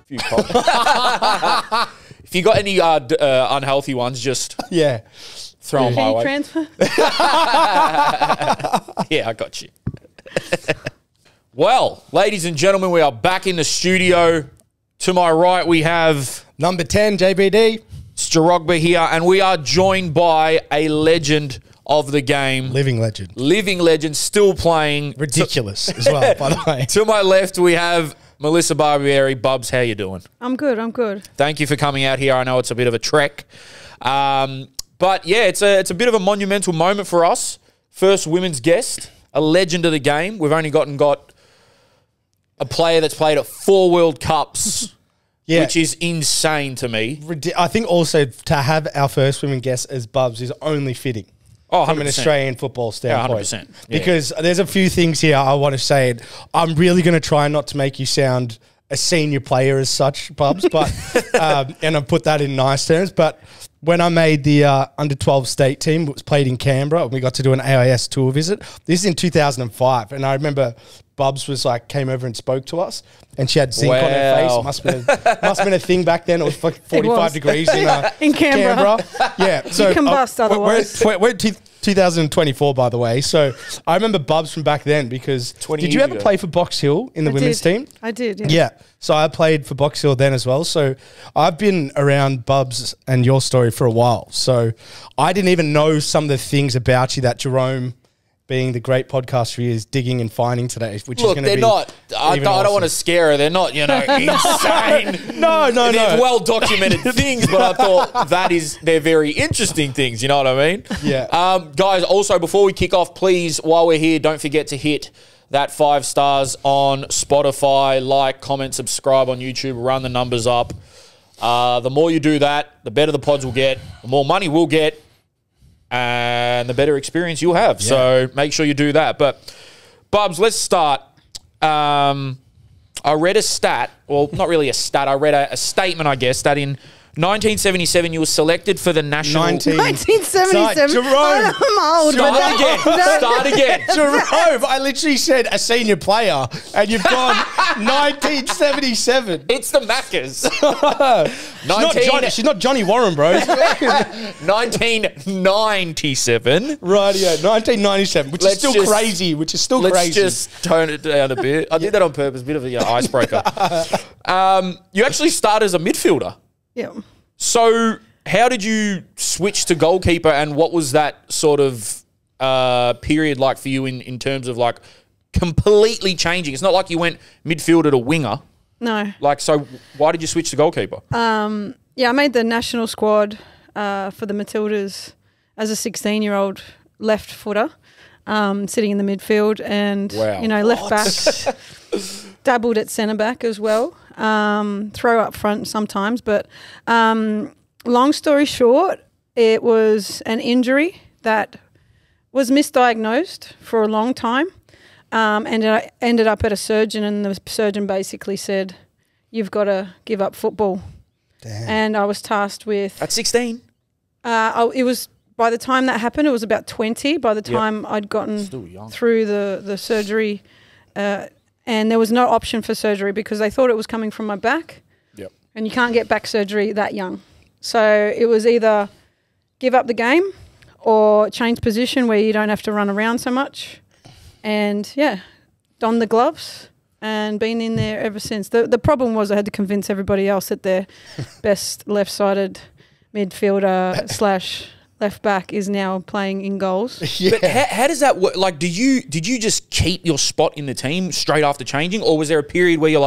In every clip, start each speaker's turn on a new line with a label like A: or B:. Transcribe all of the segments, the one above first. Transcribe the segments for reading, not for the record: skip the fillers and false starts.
A: few if you got any unhealthy ones, just throw them my way.
B: Transfer?
A: Yeah, I got you. Well, ladies and gentlemen, we are back in the studio. To my right, we have
C: number 10, JBD.
A: Starogba here, and we are joined by a legend of the game.
C: Living legend.
A: Living legend, still playing.
C: Ridiculous as well, by the way.
A: To my left, we have Melissa Barbieri. Bubs, how you doing?
B: I'm good.
A: Thank you for coming out here. I know it's a bit of a trek. But yeah, it's a bit of a monumental moment for us. First women's guest, a legend of the game. We've only got a player that's played at 4 World Cups, which is insane to me.
C: I think also to have our first women guest as Bubs is only fitting.
A: Oh, 100%.
C: From an Australian football standpoint.
A: Yeah, 100%.
C: Because there's a few things here I want to say. I'm really going to try not to make you sound a senior player as such, Bubs, but and I put that in nice terms. But when I made the under-12 state team, it was played in Canberra, and we got to do an AIS tour visit. This is in 2005, and I remember Bubs came over and spoke to us, and she had zinc on her face. It must have been a thing back then. It was 45 degrees in
B: Canberra.
C: Yeah, so
B: you combust otherwise.
C: We're 2024, by the way. So I remember Bubs from back then because did you ever play for Box Hill in the women's team?
B: I did, yeah.
C: Yeah. So I played for Box Hill then as well. So I've been around Bubs and your story for a while. So I didn't even know some of the things about you that Jerome, being the great podcaster he is, digging and finding today, which is going to be
A: they're not. I don't want to scare her. They're not, insane.
C: No.
A: They're well-documented things, but I thought they're very interesting things. You know what I mean?
C: Yeah.
A: Guys, also, before we kick off, please, while we're here, don't forget to hit that 5 stars on Spotify. Like, comment, subscribe on YouTube. Run the numbers up. The more you do that, the better the pods will get. The more money we'll get. And the better experience you'll have. Yeah. So make sure you do that. But, Bubs, let's start. I read a stat, well, not really a stat. I read a statement, I guess, that in 1977 you were selected for the national...
B: 1977?
C: Jerome.
B: I'm old.
A: Start again.
C: Jerome, I literally said a senior player, and you've gone 1977.
A: It's the Maccas.
C: She's not Johnny Warren, bro.
A: 1997.
C: Right, yeah, 1997, which is still crazy.
A: Let's just tone it down a bit. I did that on purpose, a bit of an icebreaker. You actually started as a midfielder.
B: Yeah.
A: So how did you switch to goalkeeper, and what was that sort of period like for you in terms of completely changing? It's not like you went midfielder to winger.
B: No.
A: So why did you switch to goalkeeper?
B: I made the national squad for the Matildas as a 16-year-old left footer, sitting in the midfield and, left back. Dabbled at centre back as well. Throw up front sometimes. But long story short, it was an injury that was misdiagnosed for a long time. And I ended up at a surgeon, and the surgeon basically said, "You've got to give up football."
C: Damn.
B: And I was tasked with...
A: At 16?
B: It was... By the time that happened, it was about 20. By the time I'd gotten through the surgery... and there was no option for surgery because they thought it was coming from my back.
A: Yep.
B: And you can't get back surgery that young. So it was either give up the game or change position where you don't have to run around so much. And, don the gloves and been in there ever since. The problem was I had to convince everybody else that their best left-sided midfielder / left back is now playing in goals.
A: Yeah. But how does that work? Did you just keep your spot in the team straight after changing, or was there a period where you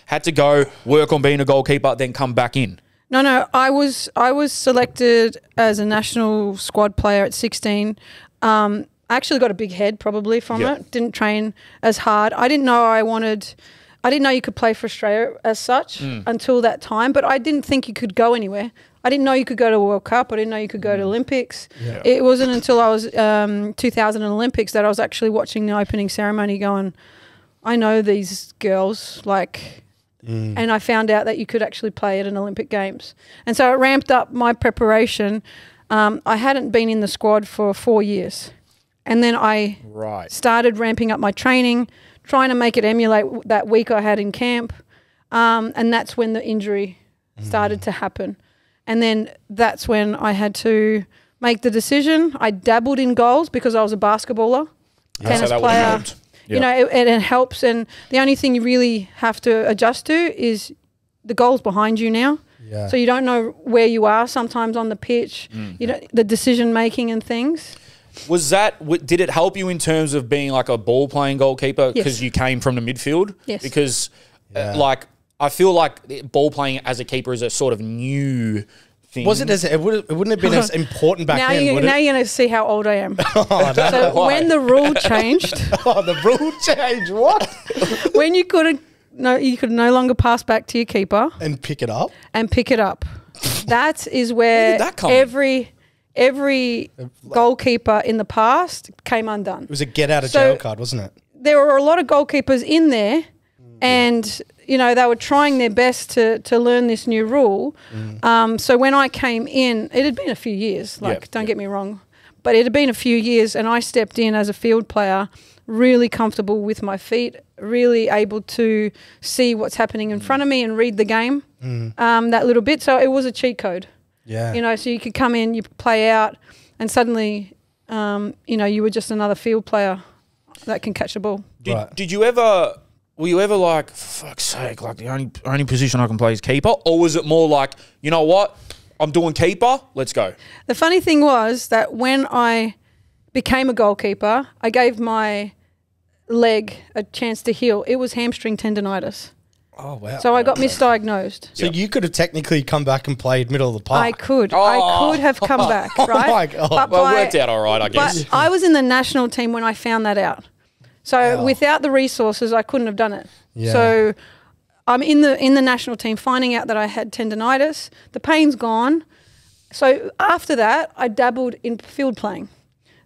A: had to go work on being a goalkeeper, then come back in?
B: No. I was selected as a national squad player at 16. I actually got a big head probably from it. Didn't train as hard. I didn't know you could play for Australia as such until that time, but I didn't think you could go anywhere. I didn't know you could go to World Cup. I didn't know you could go to Olympics. Yeah. It wasn't until I was 2000 Olympics that I was actually watching the opening ceremony going, I know these girls, and I found out that you could actually play at an Olympic Games. And so it ramped up my preparation. I hadn't been in the squad for 4 years. And then I started ramping up my training, trying to make it emulate that week I had in camp. And that's when the injury started to happen. And then that's when I had to make the decision. I dabbled in goals because I was a basketballer, tennis
A: so that
B: player.
A: helped.
B: You know, it helps. And the only thing you really have to adjust to is the goal's behind you now.
C: Yeah.
B: So you don't know where you are sometimes on the pitch, you know, the decision making and things.
A: Was that, did it help you in terms of being like a ball playing goalkeeper because
B: Yes.
A: you came from the midfield?
B: Yes.
A: Because like, I feel like ball playing as a keeper is a sort of new thing.
C: Was it as it wouldn't have been as important back
B: Now,
C: then? Would
B: now
C: it?
B: you're going to see how old I am.
C: Oh, no.
B: So
A: Why?
B: when the rule changed,
C: Oh, the rule change. What?
B: when you could no longer pass back to your keeper
C: And pick it up.
B: and pick it up. That is
A: Where
B: where
A: did that come in?
B: every goalkeeper in the past came undone.
C: It was a get out of
B: So-
C: jail card, wasn't it?
B: There were a lot of goalkeepers in there, and you know they were trying their best to learn this new rule. So when I came in, it had been a few years. Don't get me wrong, but it had been a few years, and I stepped in as a field player, really comfortable with my feet, really able to see what's happening in front of me and read the game that little bit. So it was a cheat code.
C: Yeah.
B: You know, so you could come in, you play out, and suddenly, you know, you were just another field player that can catch the ball.
A: Did you ever, were you ever like, for fuck's sake, like the only position I can play is keeper? Or was it more like, you know what, I'm doing keeper, let's go?
B: The funny thing was that when I became a goalkeeper, I gave my leg a chance to heal. It was hamstring tendonitis.
C: Oh, wow.
B: So I got misdiagnosed.
C: So you could have technically come back and played middle of the park.
B: I could.
A: Oh.
B: I could have come back, right?
C: my God.
B: But
A: Well, it worked out all right, I guess.
B: But I was in the national team when I found that out. So without the resources, I couldn't have done it.
C: Yeah.
B: So I'm in the national team, finding out that I had tendonitis. The pain's gone. So after that, I dabbled in field playing.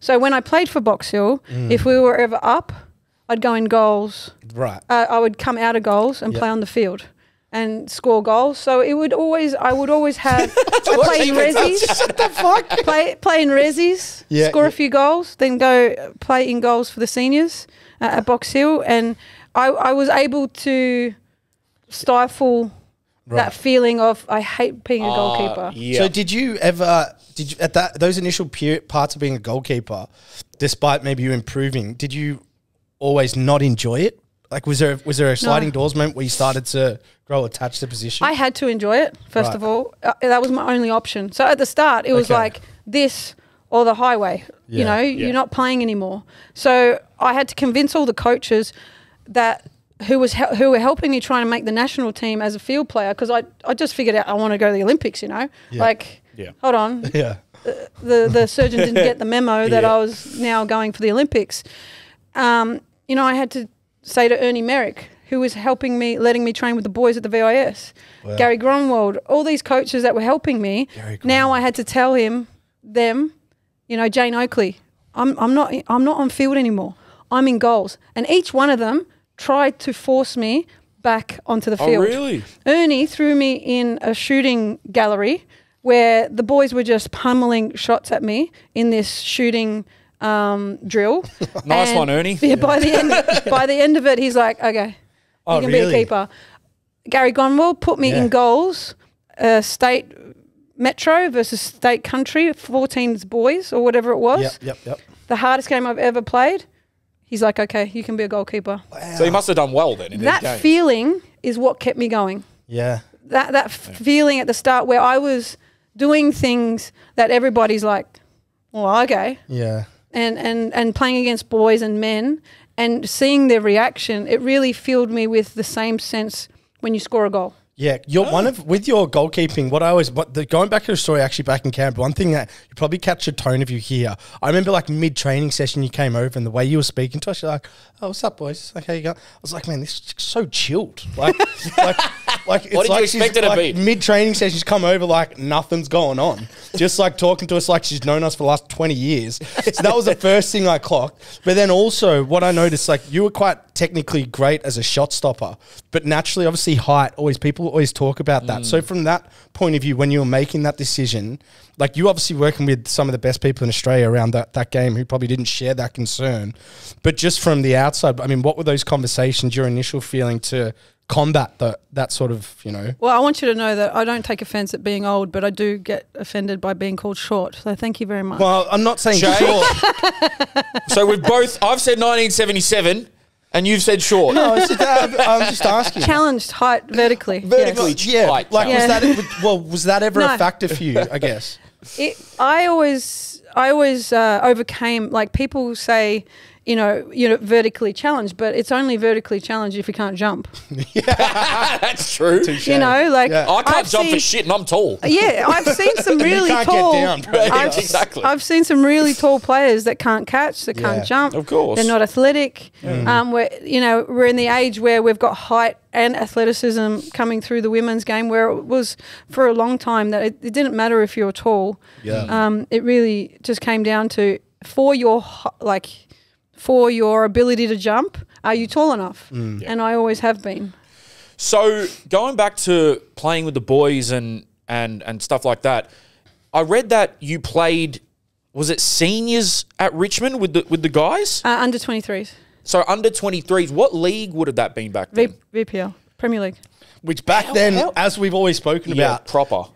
B: So when I played for Box Hill, if we were ever up, I'd go in goals.
C: Right.
B: I would come out of goals and play on the field and score goals. So I would always have play in resis.
C: What the fuck?
B: Play in resis,
C: Yeah,
B: score
C: yeah.
B: a few goals, then go play in goals for the seniors at Box Hill. And I was able to stifle that feeling of I hate being a goalkeeper.
A: Yeah.
C: So did you at those initial parts of being a goalkeeper, despite maybe you improving, did you always not enjoy it? Like was there a sliding doors moment where you started to grow attached to the position?
B: I had to enjoy it, first of all. That was my only option. So at the start, it was like this or the highway.
C: Yeah.
B: You know, you're not playing anymore. So I had to convince all the coaches that who were helping me trying to make the national team as a field player, because I just figured out I want to go to the Olympics, you know. Like, hold on.
C: Yeah.
B: The surgeon didn't get the memo that I was now going for the Olympics. You know, I had to say to Ernie Merrick, who was helping me, letting me train with the boys at the VIS, Gary Grunwald, all these coaches that were helping me. Now I had to tell them, you know, Jane Oakley, I'm not on field anymore. I'm in goals, and each one of them tried to force me back onto the field.
A: Oh, really?
B: Ernie threw me in a shooting gallery where the boys were just pummeling shots at me in this shooting drill.
A: Nice one, Ernie.
B: Yeah, by the end of it, he's like, okay, you can be a keeper. Gary Gonwell put me in goals, state metro versus state country, 14 boys or whatever it was.
C: Yep.
B: The hardest game I've ever played. He's like, okay, you can be a goalkeeper.
A: So you must have done well then in these
B: That
A: games.
B: feeling is what kept me going.
C: Yeah.
B: That feeling at the start where I was doing things that everybody's like, well, okay.
C: Yeah.
B: And playing against boys and men and seeing their reaction, it really filled me with the same sense when you score a goal.
C: Yeah, you're with your goalkeeping. Going back to the story actually back in camp, one thing that you probably catch a tone of you here. I remember like mid training session, you came over and the way you were speaking to us, you're like, "Oh, what's up, boys? Like, how you going?" I was like, "Man, this is so chilled." Like it's
A: What did
C: like
A: you expect it to be?
C: Mid training session, she's come over like nothing's going on, just like talking to us like she's known us for the last 20 years. So that was the first thing I clocked. But then also, what I noticed, like you were quite technically great as a shot stopper, but naturally, obviously, height. People always talk about that. So from that point of view, when you were making that decision, like you obviously working with some of the best people in Australia around that game who probably didn't share that concern, but just from the outside, I mean, what were those conversations, your initial feeling to combat that sort of, you know.
B: Well, I want you to know that I don't take offence at being old, but I do get offended by being called short. So thank you very much.
C: Well, I'm not saying
A: Jay?
C: short.
A: So we've both, I've said 1977 and you've said short.
C: No, I'm just asking.
B: Challenged height vertically.
A: Vertically,
B: yes.
C: Yeah,
A: height
C: like
A: challenge.
C: was that ever
B: No.
C: a factor for you? I guess.
B: I always overcame, like people say, you're vertically challenged, but it's only vertically challenged if you can't jump.
A: That's true.
C: Touche.
B: Like
C: Yeah.
A: I can't
B: I've
A: jump for
B: seen-
A: shit and I'm tall.
B: Yeah, I've seen some really
C: can't
B: tall.
C: get down, bro.
A: Exactly.
B: I've seen some really tall players that can't catch, that
C: Yeah.
B: can't jump.
A: Of course.
B: They're not athletic. We're in the age where we've got height and athleticism coming through the women's game, where it was for a long time that it didn't matter if you were tall.
C: Yeah.
B: It really just came down to for your ability to jump, are you tall enough? And I always have been.
A: So going back to playing with the boys and stuff like that, I read that you played, was it seniors at Richmond with the guys?
B: Under 23s.
A: So under 23s, what league would have that been back then?
B: VPL, Premier League.
C: Which back then, as we've always spoken about,
A: proper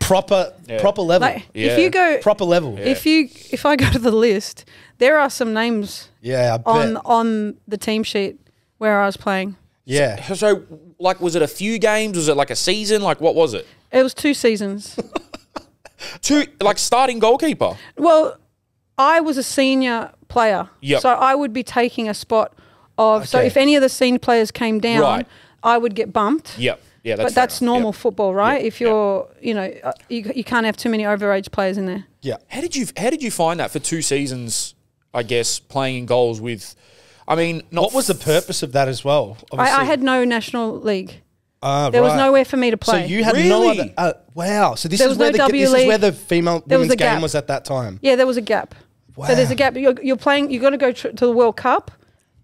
C: level,
B: Like, if you go,
C: proper level.
B: if I go to the list, there are some names
C: Yeah, I bet.
B: on the team sheet where I was playing.
C: Yeah.
A: So like, was it a few games? Was it like a season? Like, what was it?
B: It was 2 seasons.
A: Like starting goalkeeper.
B: Well, I was a senior player,
A: Yep.
B: so I would be taking a spot of. So
C: Okay.
B: if any of the senior players came down,
A: Right.
B: I would get bumped.
A: Yep. Yeah,
B: But that's normal football, right?
A: Yep.
B: If you're, you can't have too many overage players in there.
C: Yeah.
A: How did you find that for 2 seasons? I guess playing in goals with, I mean, not
C: What was the purpose of that as well?
B: I had no national league.
C: There
B: There was nowhere for me to play.
C: So you had no
A: Really?
C: other. Wow. So this
B: There
C: is
B: was
C: where
B: no W
C: this is where
B: League.
C: the female
B: There was
C: women's
B: a gap.
C: game was at that time.
B: Yeah, there was a gap. So there's a gap. You're playing. You've got to go to the World Cup.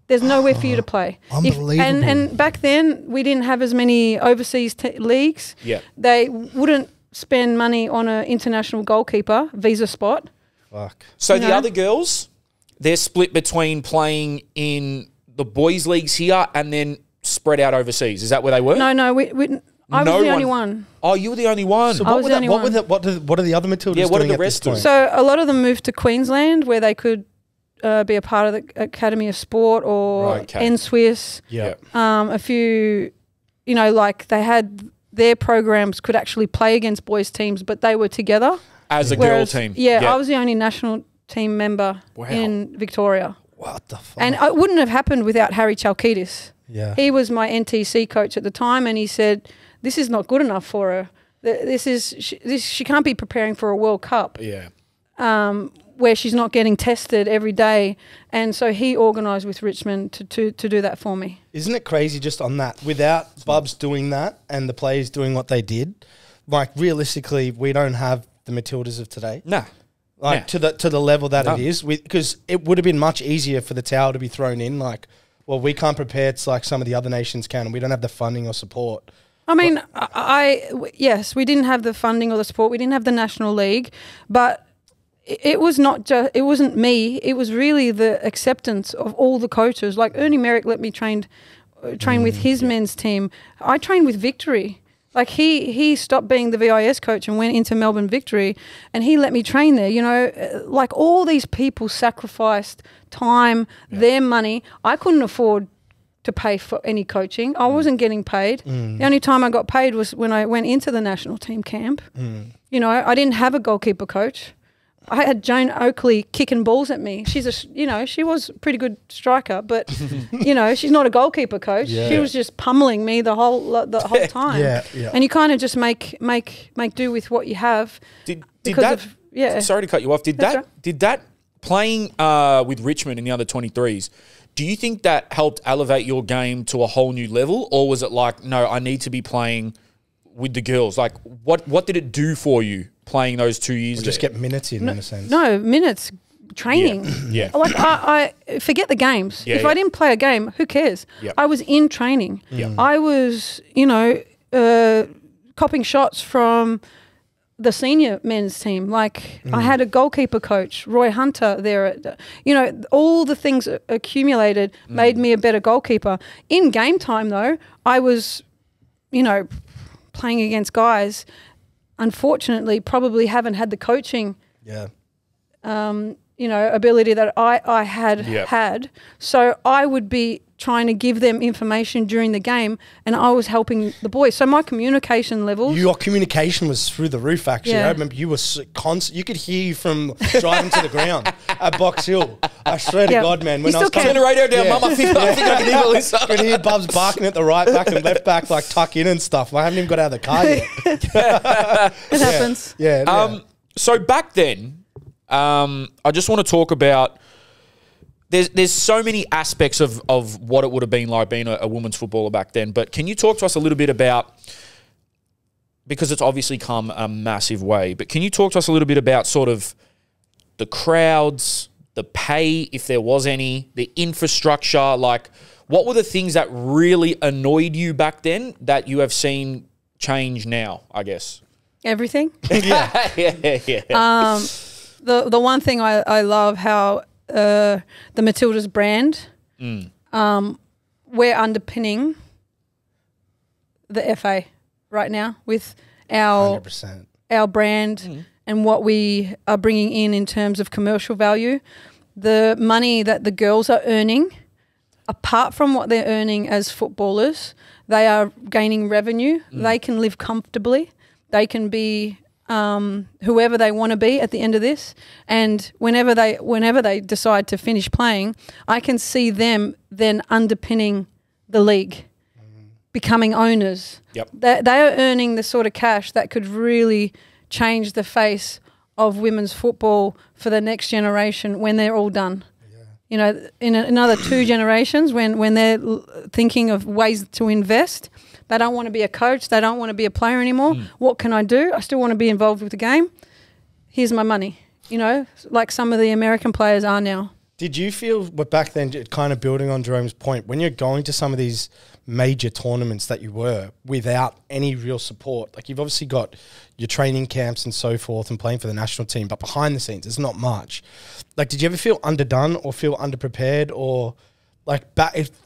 B: There's nowhere for you to play.
C: Unbelievable.
B: And back then we didn't have as many overseas leagues.
A: Yeah.
B: They wouldn't spend money on an international goalkeeper visa spot.
C: Fuck.
A: So
B: You
A: the
B: know?
A: other girls, they're split between playing in the boys' leagues here and then spread out overseas. Is that where they were?
B: No, I was
A: No
B: the only
A: one-
B: one.
A: Oh, you were the only one.
C: So
B: I was the only one.
C: what are the other Matildas
A: Yeah, what are
C: doing
A: the
C: at this
A: rest doing?
C: point?
B: So a lot of them moved to Queensland where they could be a part of the Academy of Sport or
A: Right, okay.
B: NSWIS.
C: Yeah.
B: A few, like they had their programs could actually play against boys teams, but they were together.
A: As a
B: Whereas-
A: girl team.
B: Yeah, I was the only national team member
A: Wow.
B: in Victoria.
C: What the fuck?
B: And it wouldn't have happened without Harry Chalkidis.
C: yeah.
B: He was my NTC coach at the time, and he said, "This is not good enough for her. She can't be preparing for a World Cup
A: Yeah.
B: where she's not getting tested every day." And so he organised with Richmond to do that for me.
C: Isn't it crazy just on that? Without BUBS doing that and the players doing what they did, like realistically, we don't have the Matildas of today.
A: Nah.
C: Like to the level that
A: No.
C: it is, because it would have been much easier for the towel to be thrown in. Like, well, we can't prepare. It's like some of the other nations can, and we don't have the funding or support.
B: I mean, yes, we didn't have the funding or the support. We didn't have the National League, but it was not just. It wasn't me. It was really the acceptance of all the coaches. Like Ernie Merrick let me train with his men's team. I trained with Victory. Like he stopped being the VIS coach and went into Melbourne Victory, and he let me train there. Like all these people sacrificed time, their money. I couldn't afford to pay for any coaching. I wasn't getting paid. The only time I got paid was when I went into the national team camp. I didn't have a goalkeeper coach. I had Joan Oakley kicking balls at me. She's she was a pretty good striker, but she's not a goalkeeper coach.
C: Yeah.
B: She was just pummeling me the whole time.
C: Yeah.
B: And you kind of just make do with what you have.
A: Did
B: because
A: that?
B: of- yeah.
A: Sorry to cut you off.
B: That's
A: Did that playing with Richmond in the under 23s? Do you think that helped elevate your game to a whole new level, or was it like, no, I need to be playing with the girls? Like, what did it do for you playing those 2 years?
C: We'll just
A: there?
C: get minutes in a sense.
B: No, minutes, training.
A: Yeah.
B: Like I forget the games.
A: Yeah,
B: if
A: yeah.
B: I didn't play a game, who cares?
A: Yeah.
B: I was in training.
A: Yeah.
B: I was, copping shots from the senior men's team. Like I had a goalkeeper coach, Roy Hunter there. All the things accumulated made me a better goalkeeper. In game time though, I was you know, playing against guys, unfortunately, probably haven't had the coaching, you know, ability that I had. So I would be trying to give them information during the game, and I was helping the boys. So my communication levels.
C: Your communication was through the roof, actually.
B: Yeah.
C: I remember you were constant. You could hear you from driving to the ground at Box Hill. I swear to God, man. When
B: You
C: I was
B: still
A: Turn the radio down, Mum. I think I can hear this.
C: I could hear Bubs barking at the right back and left back, like tuck in and stuff. I haven't even got out of the car yet.
B: It happens.
C: Yeah.
A: So back then, I just want to talk about. There's so many aspects of what it would have been like being a women's footballer back then. But can you talk to us a little bit about, because it's obviously come a massive way, but can you talk to us a little bit about sort of the crowds, the pay, if there was any, the infrastructure, like what were the things that really annoyed you back then that you have seen change now, I guess?
B: Everything.
A: Yeah.
B: The one thing I love how the Matildas brand, we're underpinning the FA right now with our
C: 100%.
B: Our brand and what we are bringing in terms of commercial value. The money that the girls are earning, apart from what they're earning as footballers, they are gaining revenue. They can live comfortably. They can be whoever they want to be at the end of this, and whenever they decide to finish playing, I can see them then underpinning the league, becoming owners.
A: Yep.
B: They are earning the sort of cash that could really change the face of women's football for the next generation when they're all done. You know, in another 2 generations, when they're thinking of ways to invest, they don't want to be a coach. They don't want to be a player anymore. What can I do? I still want to be involved with the game. Here's my money, you know, like some of the American players are now.
C: Did you feel, but back then, kind of building on Jerome's point, when you're going to some of these major tournaments that you were without any real support, like you've obviously got your training camps and so forth and playing for the national team, but behind the scenes, there's not much. Like, did you ever feel underdone or feel underprepared, or like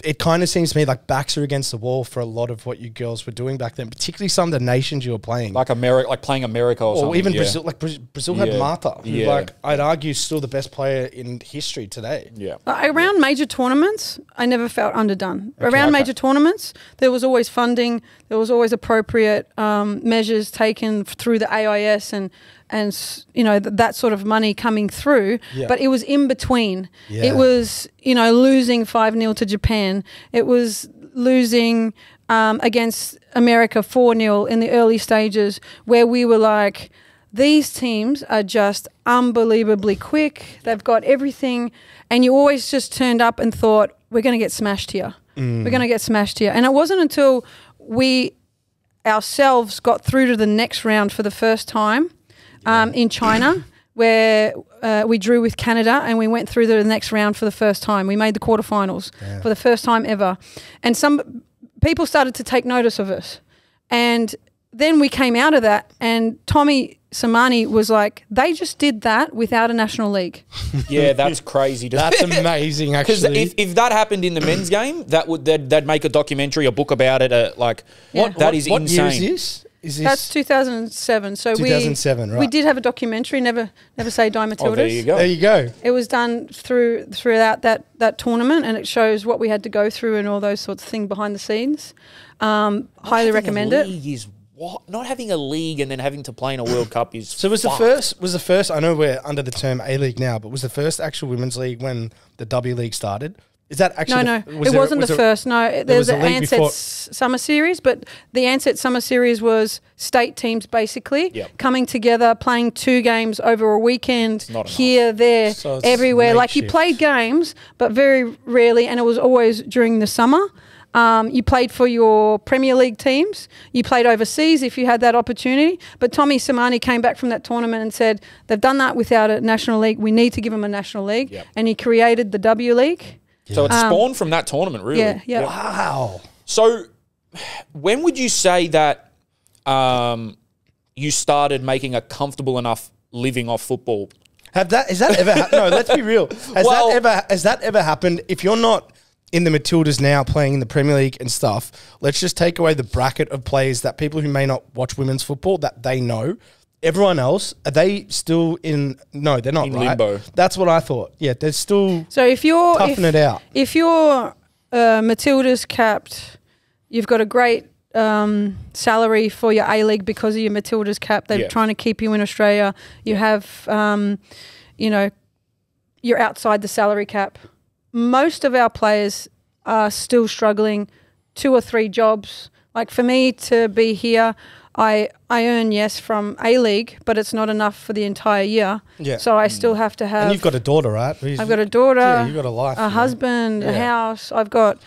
C: it kind of seems to me like backs are against the wall for a lot of what you girls were doing back then, particularly some of the nations you were playing.
A: Like America, like playing America or something.
C: Or even Brazil. Like Brazil had Martha, who like I'd argue is still the best player in history today.
A: Yeah.
B: Around major tournaments, I never felt underdone. Around major tournaments, there was always funding. There was always appropriate measures taken through the AIS and you know, that sort of money coming through, but it was in between. It was, you know, losing 5-0 to Japan. It was losing against America 4-0 in the early stages, where we were like, these teams are just unbelievably quick. They've got everything, and you always just turned up and thought, we're going to get smashed here. We're going to get smashed here. And it wasn't until we ourselves got through to the next round for the first time, in China, where we drew with Canada, and we went through the next round for the first time. We made the quarterfinals for the first time ever. And some people started to take notice of us. And then we came out of that, and Tommy Samani was like, they just did that without a national league.
A: Yeah, that's crazy.
C: That's amazing,
A: Because
C: actually.
A: if that happened in the men's game, they'd make a documentary, a book about it. That is
C: what
A: insane.
C: What year is this?
B: That's 2007. So
C: 2007, right.
B: We did have a documentary, Never Say Die Matildas.
A: Oh, there you go.
C: There you go.
B: It was done throughout that tournament, and it shows what we had to go through and all those sorts of things behind the scenes. Highly recommend it.
A: Is what? Not having a league and then having to play in a World Cup is
C: So was the first, I know we're under the term A-League now, but was the first actual women's league when the W League started? Is that actually...
B: No, it wasn't the first. No, there was the Ansett Summer Series, but the Ansett Summer Series was state teams basically coming together, playing 2 games over a weekend, here, there,
C: So it's
B: everywhere. Like you
C: makeshift.
B: played games, but very rarely, and it was always during the summer. You played for your Premier League teams. You played overseas if you had that opportunity. But Tommy Samani came back from that tournament and said, they've done that without a national league. We need to give them a national league.
A: Yep.
B: And he created the W League.
A: So it spawned from that tournament, really.
B: Yeah, yeah.
C: Wow.
A: So when would you say that you started making a comfortable enough living off football?
C: Has that ever happened? No, let's be real. Has that ever happened? If you're not in the Matildas now playing in the Premier League and stuff, let's just take away the bracket of players that people who may not watch women's football, that they know. Everyone else, are they still in? No, they're not,
A: in
C: right?
A: limbo.
C: That's what I thought. Yeah, they're still
B: So if you're
C: toughing it out.
B: If you're Matildas capped, you've got a great salary for your A-League because of your Matildas cap. They're trying to keep you in Australia. You have, you know, you're outside the salary cap. Most of our players are still struggling 2 or 3 jobs. Like for me to be here, I earn, yes, from A-League, but it's not enough for the entire year. Yeah. So I still have to have...
C: And you've got a daughter, right?
B: I've got a daughter.
C: Yeah, you've got a life.
B: A husband, a house. I've got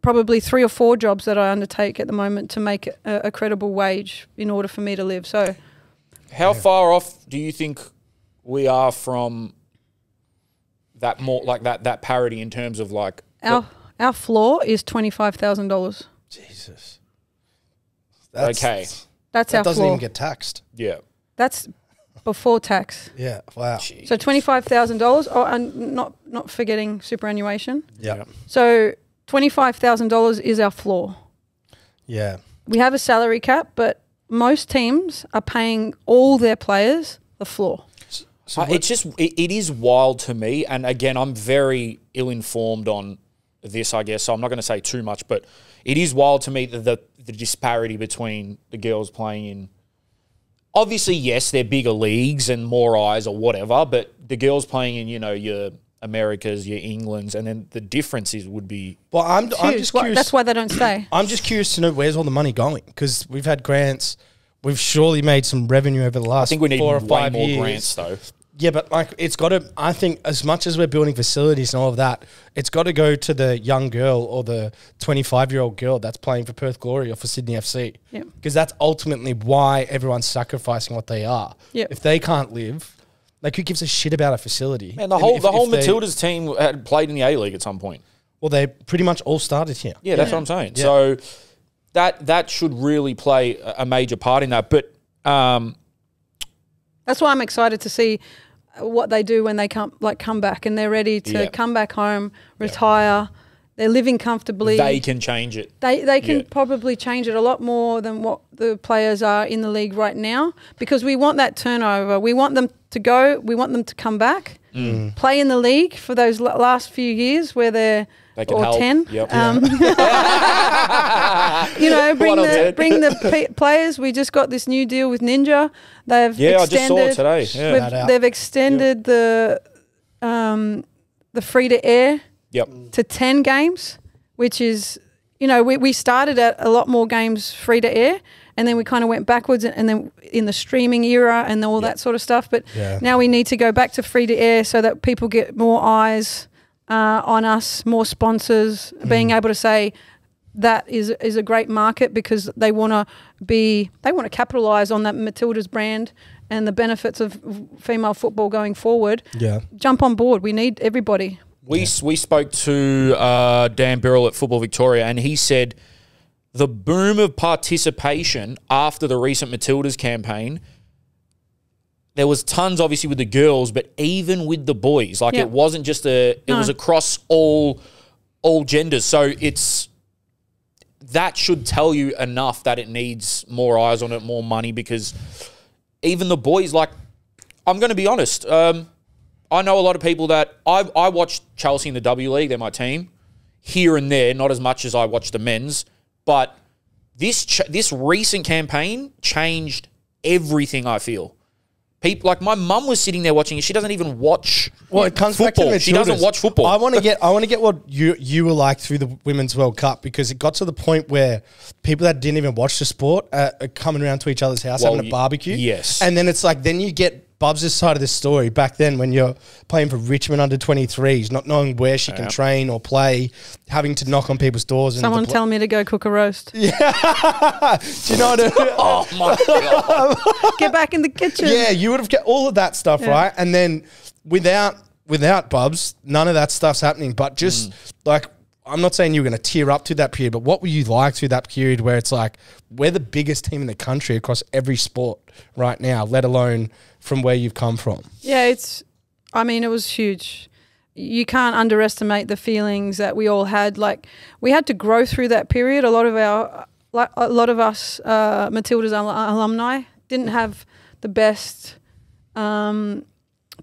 B: probably 3 or 4 jobs that I undertake at the moment to make a credible wage in order for me to live. So,
A: how far off do you think we are from that more like that parity in terms of like
B: our floor is $25,000.
C: Jesus.
A: Okay.
B: That's our floor.
C: That doesn't even get taxed.
A: Yeah.
B: That's before tax.
C: Yeah. Wow.
A: Jeez.
B: So $25,000. Oh, and not forgetting superannuation.
C: Yeah.
B: So $25,000 is our floor.
C: Yeah.
B: We have a salary cap, but most teams are paying all their players the floor.
A: So it's just it is wild to me, and again, I'm very ill-informed on this, I guess, so I'm not going to say too much, but it is wild to me the disparity between the girls playing in... Obviously, yes, they're bigger leagues and more eyes or whatever, but the girls playing in, you know, your Americas, your Englands, and then the differences would be...
C: Well, I'm just curious.
B: That's why they don't stay.
C: I'm just curious to know where's all the money going, because we've had grants. We've surely made some revenue over the last 4 or 5 years.
A: I think we need way more grants, though.
C: Yeah, but like it's got to, I think as much as we're building facilities and all of that, it's got to go to the young girl or the 25-year-old girl that's playing for Perth Glory or for Sydney FC.
B: Yeah.
C: Because that's ultimately why everyone's sacrificing what they are.
B: Yeah.
C: If they can't live, like who gives a shit about a facility?
A: And the whole Matildas team had played in the A-League at some point.
C: Well, they pretty much all started here.
A: Yeah, that's what I'm saying.
C: Yeah.
A: So that should really play a major part in that. But
B: that's why I'm excited to see what they do when they come back and they're ready to come back home, retire. They're living comfortably.
A: They can change it.
B: They can probably change it a lot more than what the players are in the league right now, because we want that turnover. We want them to go. We want them to come back, play in the league for those last few years where they can help. 10.
A: Yep.
B: You know, bring the players. We just got this new deal with Ninja. They've
A: I just saw it today. Yeah.
B: They've extended the free to air to 10 games, which is, you know, we started at a lot more games free to air, and then we kind of went backwards, and then in the streaming era and all that sort of stuff. But now we need to go back to free to air so that people get more eyes on us, more sponsors, being able to say that is a great market, because they want to capitalize on that Matildas brand and the benefits of female football going forward. Yeah, jump on board. We need everybody.
A: We spoke to Dan Birrell at Football Victoria, and he said the boom of participation after the recent Matildas campaign, there was tons obviously with the girls, but even with the boys, like it wasn't just it was across all genders. So that should tell you enough that it needs more eyes on it, more money, because even the boys, like, I'm going to be honest, I know a lot of people that I watch Chelsea in the W League, they're my team, here and there, not as much as I watch the men's, but this recent campaign changed everything, I feel. People, like my mum was sitting there watching it. She doesn't even watch
C: it comes
A: football.
C: Back to
A: she doesn't watch football.
C: I want to get what you were like through the Women's World Cup, because it got to the point where people that didn't even watch the sport are coming around to each other's house having a barbecue.
A: Yes.
C: And then it's like, then you get BUBS' side of the story back then when you're playing for Richmond under 23s, not knowing where she can train or play, having to knock on people's doors.
B: Someone tell me to go cook a roast.
C: Yeah. Do you know what I mean?
A: Oh, my God.
B: Get back in the kitchen.
C: Yeah, you would have get all of that stuff, right? And then without BUBS, none of that stuff's happening. But just like, I'm not saying you're going to tear up to that period, but what were you like through that period where it's like, we're the biggest team in the country across every sport right now, let alone from where you've come from?
B: Yeah, it was huge. you can't underestimate the feelings that we all had. Like, we had to grow through that period. A lot of us Matildas alumni didn't have the best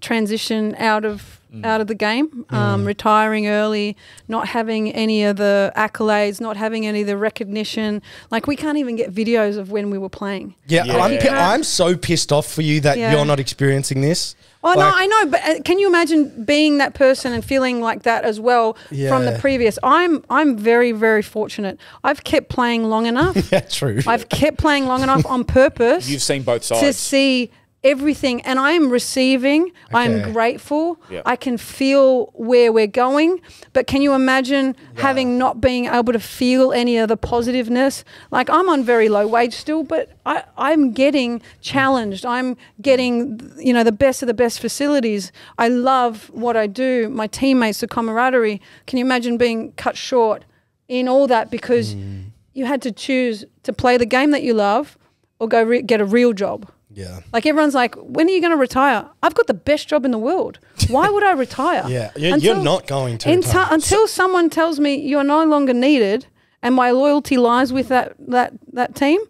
B: transition out of the game, retiring early, not having any of the accolades, not having any of the recognition. Like, we can't even get videos of when we were playing.
C: I'm so pissed off for you that you're not experiencing this.
B: Oh, no, I know, but can you imagine being that person and feeling like that as well from the previous? I'm very, very fortunate. I've kept playing long enough.
C: Yeah, true.
B: I've kept playing long enough on purpose.
A: You've seen both sides.
B: To see everything, and I am receiving. I am grateful. I can feel where we're going, but can you imagine having not being able to feel any of the positiveness? Like, I'm on very low wage still, but I'm getting challenged. I'm getting, the best of the best facilities. I love what I do. My teammates, the camaraderie. Can you imagine being cut short in all that because you had to choose to play the game that you love or go get a real job?
C: Yeah.
B: Like, everyone's like, when are you going to retire? I've got the best job in the world. Why would I retire?
C: You're not going to retire.
B: Until someone tells me you're no longer needed and my loyalty lies with that team,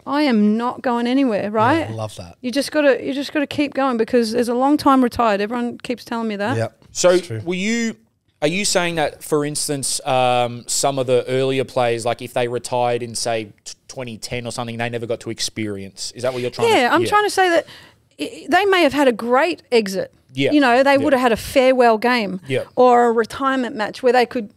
B: I am not going anywhere, right?
C: Yeah, I love that.
B: You just got to keep going because there's a long time retired. Everyone keeps telling me that.
C: Yeah.
A: So are you saying that, for instance, some of the earlier players, like if they retired in, say, 2010 or something, they never got to experience? Is that what you're trying to say?
B: Yeah, I'm trying to say that they may have had a great exit.
A: Yeah.
B: They would have had a farewell game or a retirement match where they could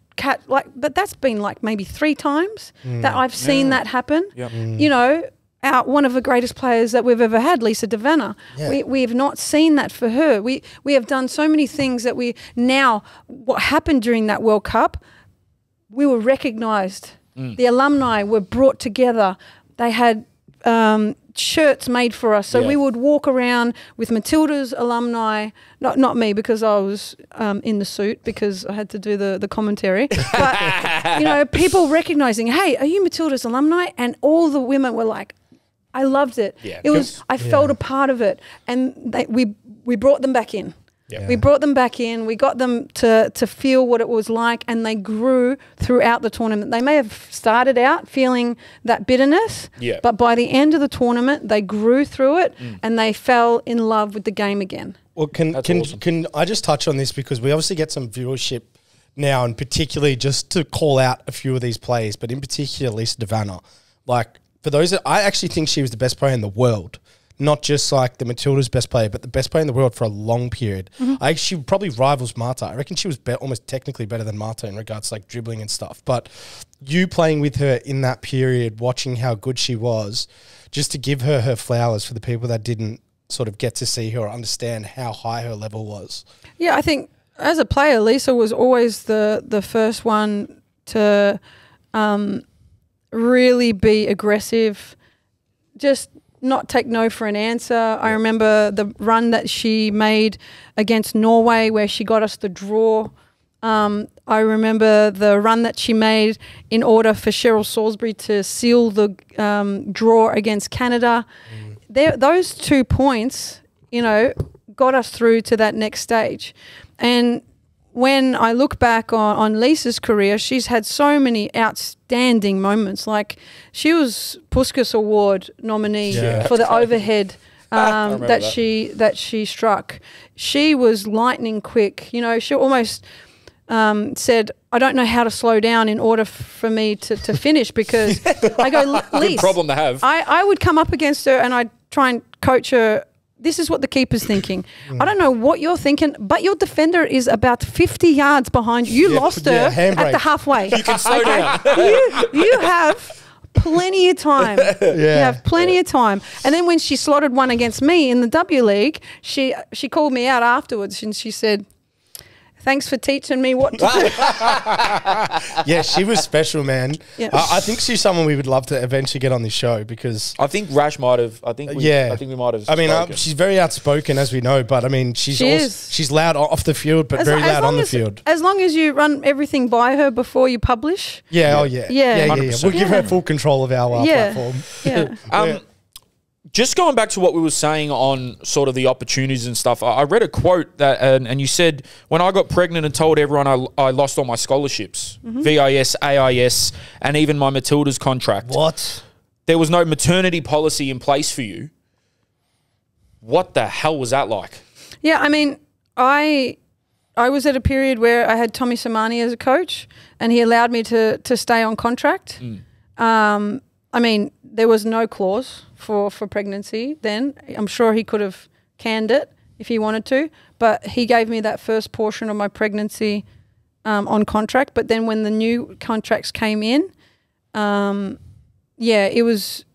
B: but that's been like maybe 3 times that I've seen that happen. One of the greatest players that we've ever had, Lisa DeVanna. We have not seen that for her. We have done so many things that what happened during that World Cup, we were recognised. The alumni were brought together. They had shirts made for us. So we would walk around with Matildas alumni, not me because I was in the suit because I had to do the commentary. But, people recognising, hey, are you Matildas alumni? And all the women were like, I loved it. I felt a part of it. And we brought them back in. Yeah. We brought them back in. We got them to feel what it was like, and they grew throughout the tournament. They may have started out feeling that bitterness, but by the end of the tournament, they grew through it and they fell in love with the game again.
C: Well, can I just touch on this because we obviously get some viewership now, and particularly just to call out a few of these players, but in particular Lisa DeVanna. Like, for those that I actually think she was the best player in the world. Not just like the Matilda's best player, but the best player in the world for a long period. She probably rivals Marta. I reckon she was almost technically better than Marta in regards to like dribbling and stuff. But you playing with her in that period, watching how good she was, just to give her flowers for the people that didn't sort of get to see her or understand how high her level was.
B: Yeah, I think as a player, Lisa was always the first one to really be aggressive, just not take no for an answer. I remember the run that she made against Norway where she got us the draw. I remember the run that she made in order for Cheryl Salisbury to seal the draw against Canada. Those 2 points, got us through to that next stage. And when I look back on Lisa's career, she's had so many outstanding moments. Like, she was Puskas Award nominee for the overhead that she struck. She was lightning quick. She almost said, I don't know how to slow down in order for me to finish because I go, Lise,
A: good problem to have.
B: I would come up against her and I'd try and coach her. This is what the keeper's thinking. I don't know what you're thinking, but your defender is about 50 yards behind you. You lost her at the halfway.
A: You can slow down.
B: You have plenty of time. You have plenty of time. And then when she slotted one against me in the W League, she called me out afterwards and she said, thanks for teaching me what to do.
C: Yeah, she was special, man.
B: Yeah.
C: I think she's someone we would love to eventually get on this show because
A: I think Rash might have. I think we might have.
C: I mean, she's very outspoken, as we know, but I mean, she's loud off the field, but very loud on the field.
B: As long as you run everything by her before you publish.
C: Yeah. We'll give her full control of our platform.
B: Yeah.
A: just going back to what we were saying on sort of the opportunities and stuff, I read a quote that, and you said, when I got pregnant and told everyone I lost all my scholarships, VIS, AIS, and even my Matildas contract.
C: What?
A: There was no maternity policy in place for you. What the hell was that like?
B: Yeah, I mean, I was at a period where I had Tommy Samani as a coach, and he allowed me to stay on contract. I mean, there was no clause for pregnancy then. I'm sure he could have canned it if he wanted to, but he gave me that first portion of my pregnancy on contract. But then when the new contracts came in, yeah, it was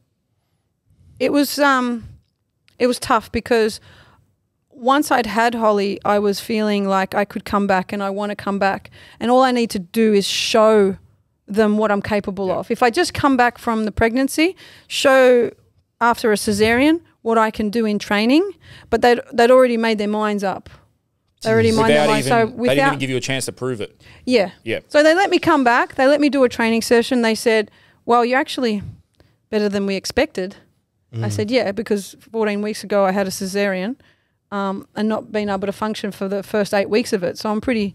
B: tough because once I'd had Holly, I was feeling like I could come back and I want to come back. And all I need to do is show them what I'm capable of. If I just come back from the pregnancy, show after a cesarean what I can do in training, but they'd already made their minds up. They already made their minds. So
A: they didn't even give you a chance to prove it.
B: Yeah.
A: Yeah.
B: So they let me come back. They let me do a training session. They said, well, you're actually better than we expected. I said, yeah, because 14 weeks ago I had a cesarean and not being able to function for the first 8 weeks of it. So I'm pretty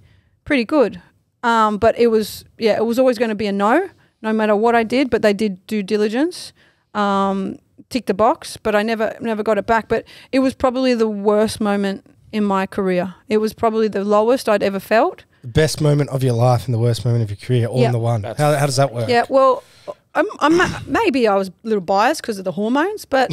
B: good. But it was always going to be a no matter what I did. But they did due diligence, tick the box, but I never got it back. But it was probably the worst moment in my career. It was probably the lowest I'd ever felt.
C: The best moment of your life and the worst moment of your career, all in the one. How does that work?
B: Yeah, well, maybe I was a little biased because of the hormones, but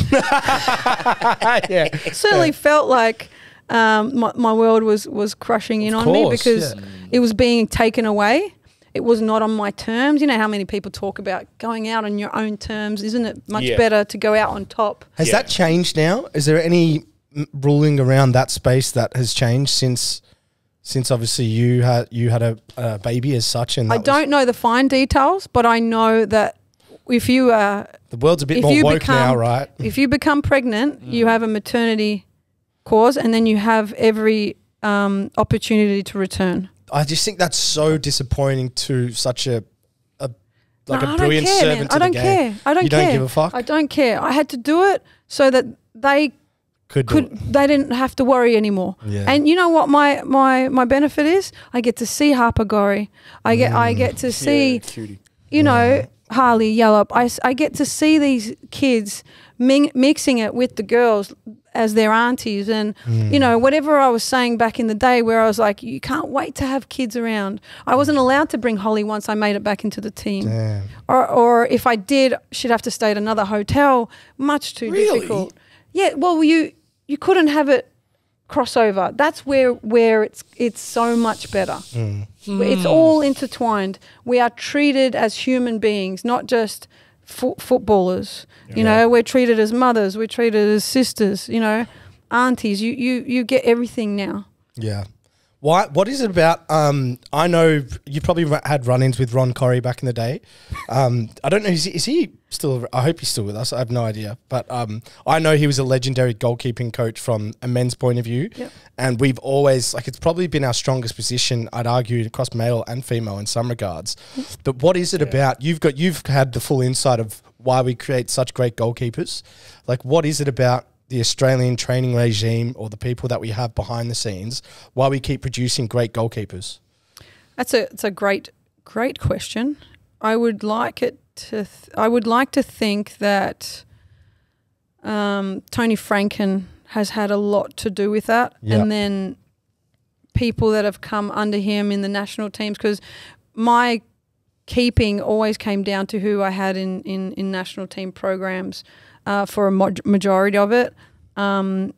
B: it certainly felt like my world was crushing in on me because it was being taken away. It was not on my terms. You know how many people talk about going out on your own terms? Isn't it much better to go out on top?
C: Has that changed now? Is there any ruling around that space that has changed since obviously you had a baby as such? And
B: I don't know the fine details, but I know that if you
C: the world's a bit more woke now, right?
B: If you become pregnant, you have a maternity clause, and then you have every opportunity to return.
C: I just think that's so disappointing to such a brilliant
B: care,
C: servant to the game.
B: I don't care.
C: You don't give a fuck?
B: I don't care. I had to do it so that they they didn't have to worry anymore. Yeah. And you know what my benefit is? I get to see Harper Gorrie. I get to see you know, Harley Yallop. I get to see these kids mixing it with the girls as their aunties, and you know, whatever I was saying back in the day where I was like, you can't wait to have kids around. I wasn't allowed to bring Holly once I made it back into the team. Damn. Or if I did, she'd have to stay at another hotel. Much too difficult. Yeah, well, you couldn't have it crossover. That's where it's so much better. It's all intertwined. We are treated as human beings, not just footballers. You know, we're treated as mothers, we're treated as sisters, you know, aunties. You get everything now. Yeah.
C: What is it about? I know you probably had run-ins with Ron Corrie back in the day. I don't know. Is he still? I hope he's still with us. I have no idea. But I know he was a legendary goalkeeping coach from a men's point of view. Yep. And we've always, like, it's probably been our strongest position, I'd argue, across male and female in some regards. But what is it about? You've had the full insight of why we create such great goalkeepers. Like, what is it about the Australian training regime or the people that we have behind the scenes, why we keep producing great goalkeepers? It's
B: a great question. I would like to think that Tony Franken has had a lot to do with that, and then people that have come under him in the national teams, because my keeping always came down to who I had in national team programs. For a majority of it. And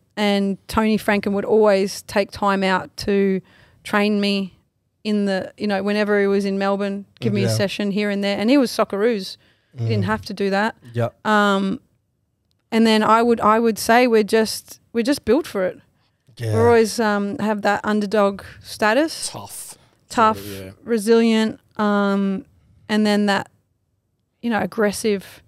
B: Tony Franken would always take time out to train me in the, you know, whenever he was in Melbourne, give me a session here and there. And he was Socceroos. He didn't have to do that. Yeah. And then I would say we're just built for it. Yeah. We always have that underdog status. Tough, resilient, and then that, you know, aggressive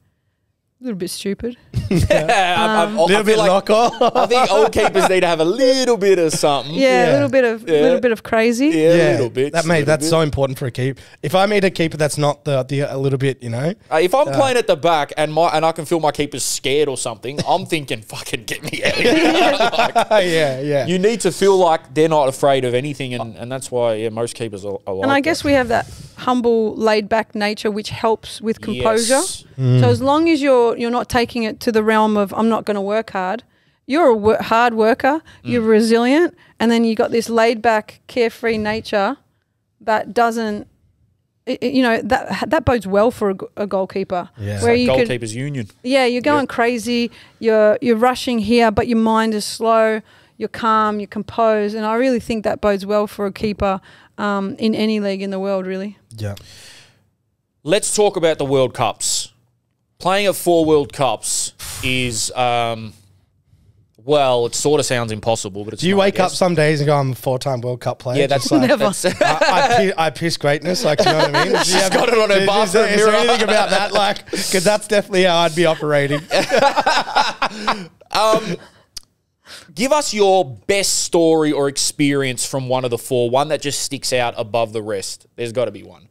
B: little bit stupid.
A: I
C: little bit
A: feel like,
C: locker.
A: I think old keepers need to have a little bit of something.
B: Yeah, a little bit of crazy.
A: Yeah, a little bit.
C: That's so important for a keeper. If I meet a keeper that's not the a little bit, you know.
A: If I'm playing at the back and I can feel my keeper's scared or something, I'm thinking, fucking get me out of here.
C: Yeah.
A: You need to feel like they're not afraid of anything, and that's why most keepers are like
B: And I guess we have that humble, laid-back nature, which helps with composure.
A: Yes.
B: So as long as you're not taking it to the realm of I'm not going to work hard, you're a hard worker, you're resilient, and then you got this laid-back, carefree nature that doesn't, that bodes well for a goalkeeper.
C: Yeah.
A: Where you goalkeepers union.
B: Yeah, you're going crazy, you're rushing here, but your mind is slow, you're calm, you're composed, and I really think that bodes well for a keeper in any league in the world, really.
C: Yeah.
A: Let's talk about the World Cups. Playing at 4 World Cups is, well, it sort of sounds impossible, but it's
C: Do you
A: not,
C: wake up some days and go, I'm a 4-time World Cup player?
A: Yeah, that's
C: like,
B: Never.
C: I piss greatness, like, you know what I mean?
A: She's got it on her bathroom
C: Is
A: mirror.
C: there anything about that? Like, because that's definitely how I'd be operating.
A: Give us your best story or experience from one of the 4, one that just sticks out above the rest. There's got to be one.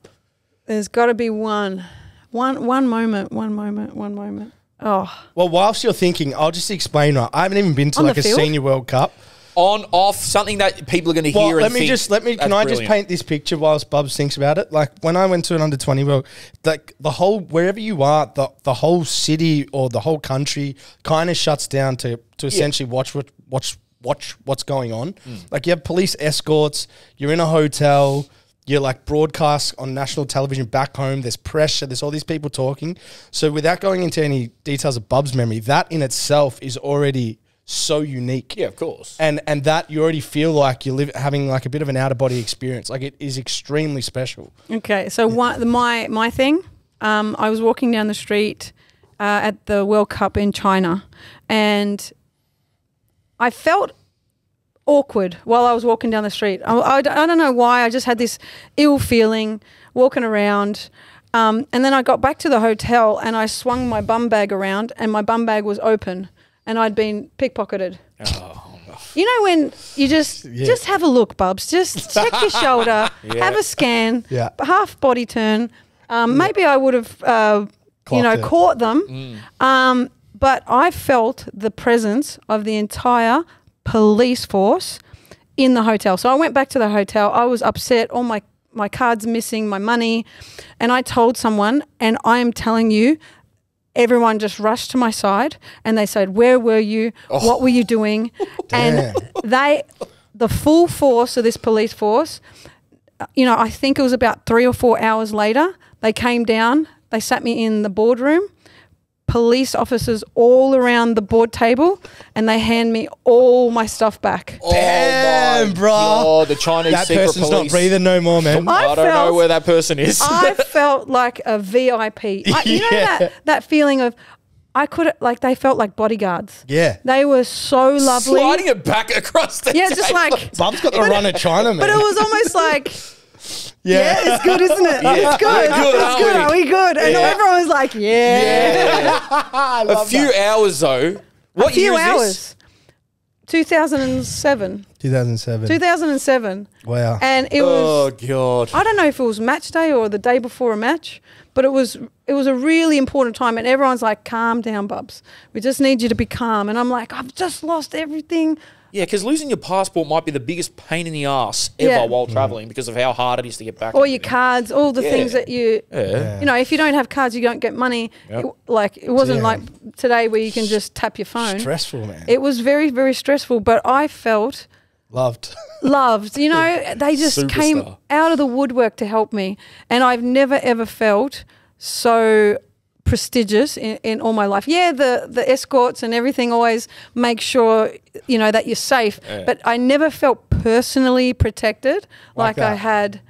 B: There's got to be one moment. Oh,
C: Well, whilst you're thinking, I'll just explain. Right, I haven't even been to
B: On
C: like
B: the
C: a
B: field?
C: senior World Cup.
A: On, off, something that people are going to
C: Well,
A: hear and think.
C: can I just paint this picture whilst Bubs thinks about it? Like when I went to an under-20 World, like the whole, wherever you are, the whole city or the whole country kind of shuts down to essentially watch what's going on. Like you have police escorts, you're in a hotel, you're like broadcast on national television back home, there's pressure, there's all these people talking. So without going into any details of Bub's memory, that in itself is already so unique.
A: Yeah, of course.
C: And that you already feel like you're having like a bit of an out-of-body experience. Like it is extremely special.
B: okay. So my thing, I was walking down the street at the World Cup in China, and I felt awkward while I was walking down the street. I don't know why. I just had this ill feeling walking around. And then I got back to the hotel and I swung my bum bag around and my bum bag was open and I'd been pickpocketed.
A: Oh,
B: You know when you just have a look, Bubs. Just check your shoulder, have a scan, half body turn. Maybe I would have, caught them. But I felt the presence of the entire police force in the hotel. So I went back to the hotel. I was upset. All my cards missing, my money. And I told someone, and I am telling you, everyone just rushed to my side and they said, where were you? What were you doing? And the full force of this police force, I think it was about 3 or 4 hours later, they came down, they sat me in the boardroom, police officers all around the board table, and they hand me all my stuff back.
C: Damn, bro.
A: Oh, the Chinese
C: That
A: secret
C: person's
A: police.
C: not breathing no more, man.
A: I don't know where that person is.
B: I felt like a VIP. You know that feeling of they felt like bodyguards.
C: Yeah.
B: They were so lovely.
A: Sliding it back across the
B: Yeah, just
A: table.
B: like,
C: Bub's got the run of China, man.
B: but it was almost like, yeah, it's good, isn't it? It's good. It's good. Are we good? And everyone was like,
A: A few hours though. What year is this?
B: 2007.
C: 2007. Wow.
B: And it was,
A: Oh God.
B: I don't know if it was match day or the day before a match, but it was a really important time, and everyone's like, calm down, Bubs. We just need you to be calm. And I'm like, I've just lost everything.
A: Yeah, because losing your passport might be the biggest pain in the ass ever while traveling because of how hard it is to get back.
B: All your cards, all the things that
A: Yeah.
B: if you don't have cards, you don't get money.
A: Yep.
B: It wasn't like today where you can just tap your phone.
C: Stressful, man.
B: It was very, very stressful, but I felt
C: Loved.
B: They just came
A: Superstar.
B: out of the woodwork to help me, and I've never ever felt so prestigious in all my life. Yeah, the escorts and everything always make sure that you're safe, but I never felt personally protected like I had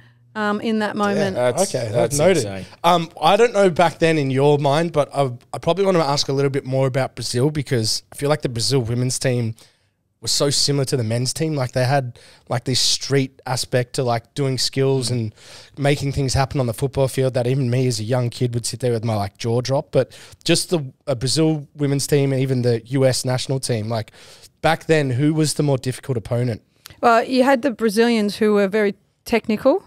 B: in that moment.
C: That's noted.
A: Insane.
C: I don't know back then in your mind, but I probably want to ask a little bit more about Brazil, because I feel like the Brazil women's team was so similar to the men's team. Like they had like this street aspect to like doing skills and making things happen on the football field that even me as a young kid would sit there with my like jaw drop. But just the Brazil women's team and even the US national team, like back then, who was the more difficult opponent?
B: Well, you had the Brazilians who were very technical,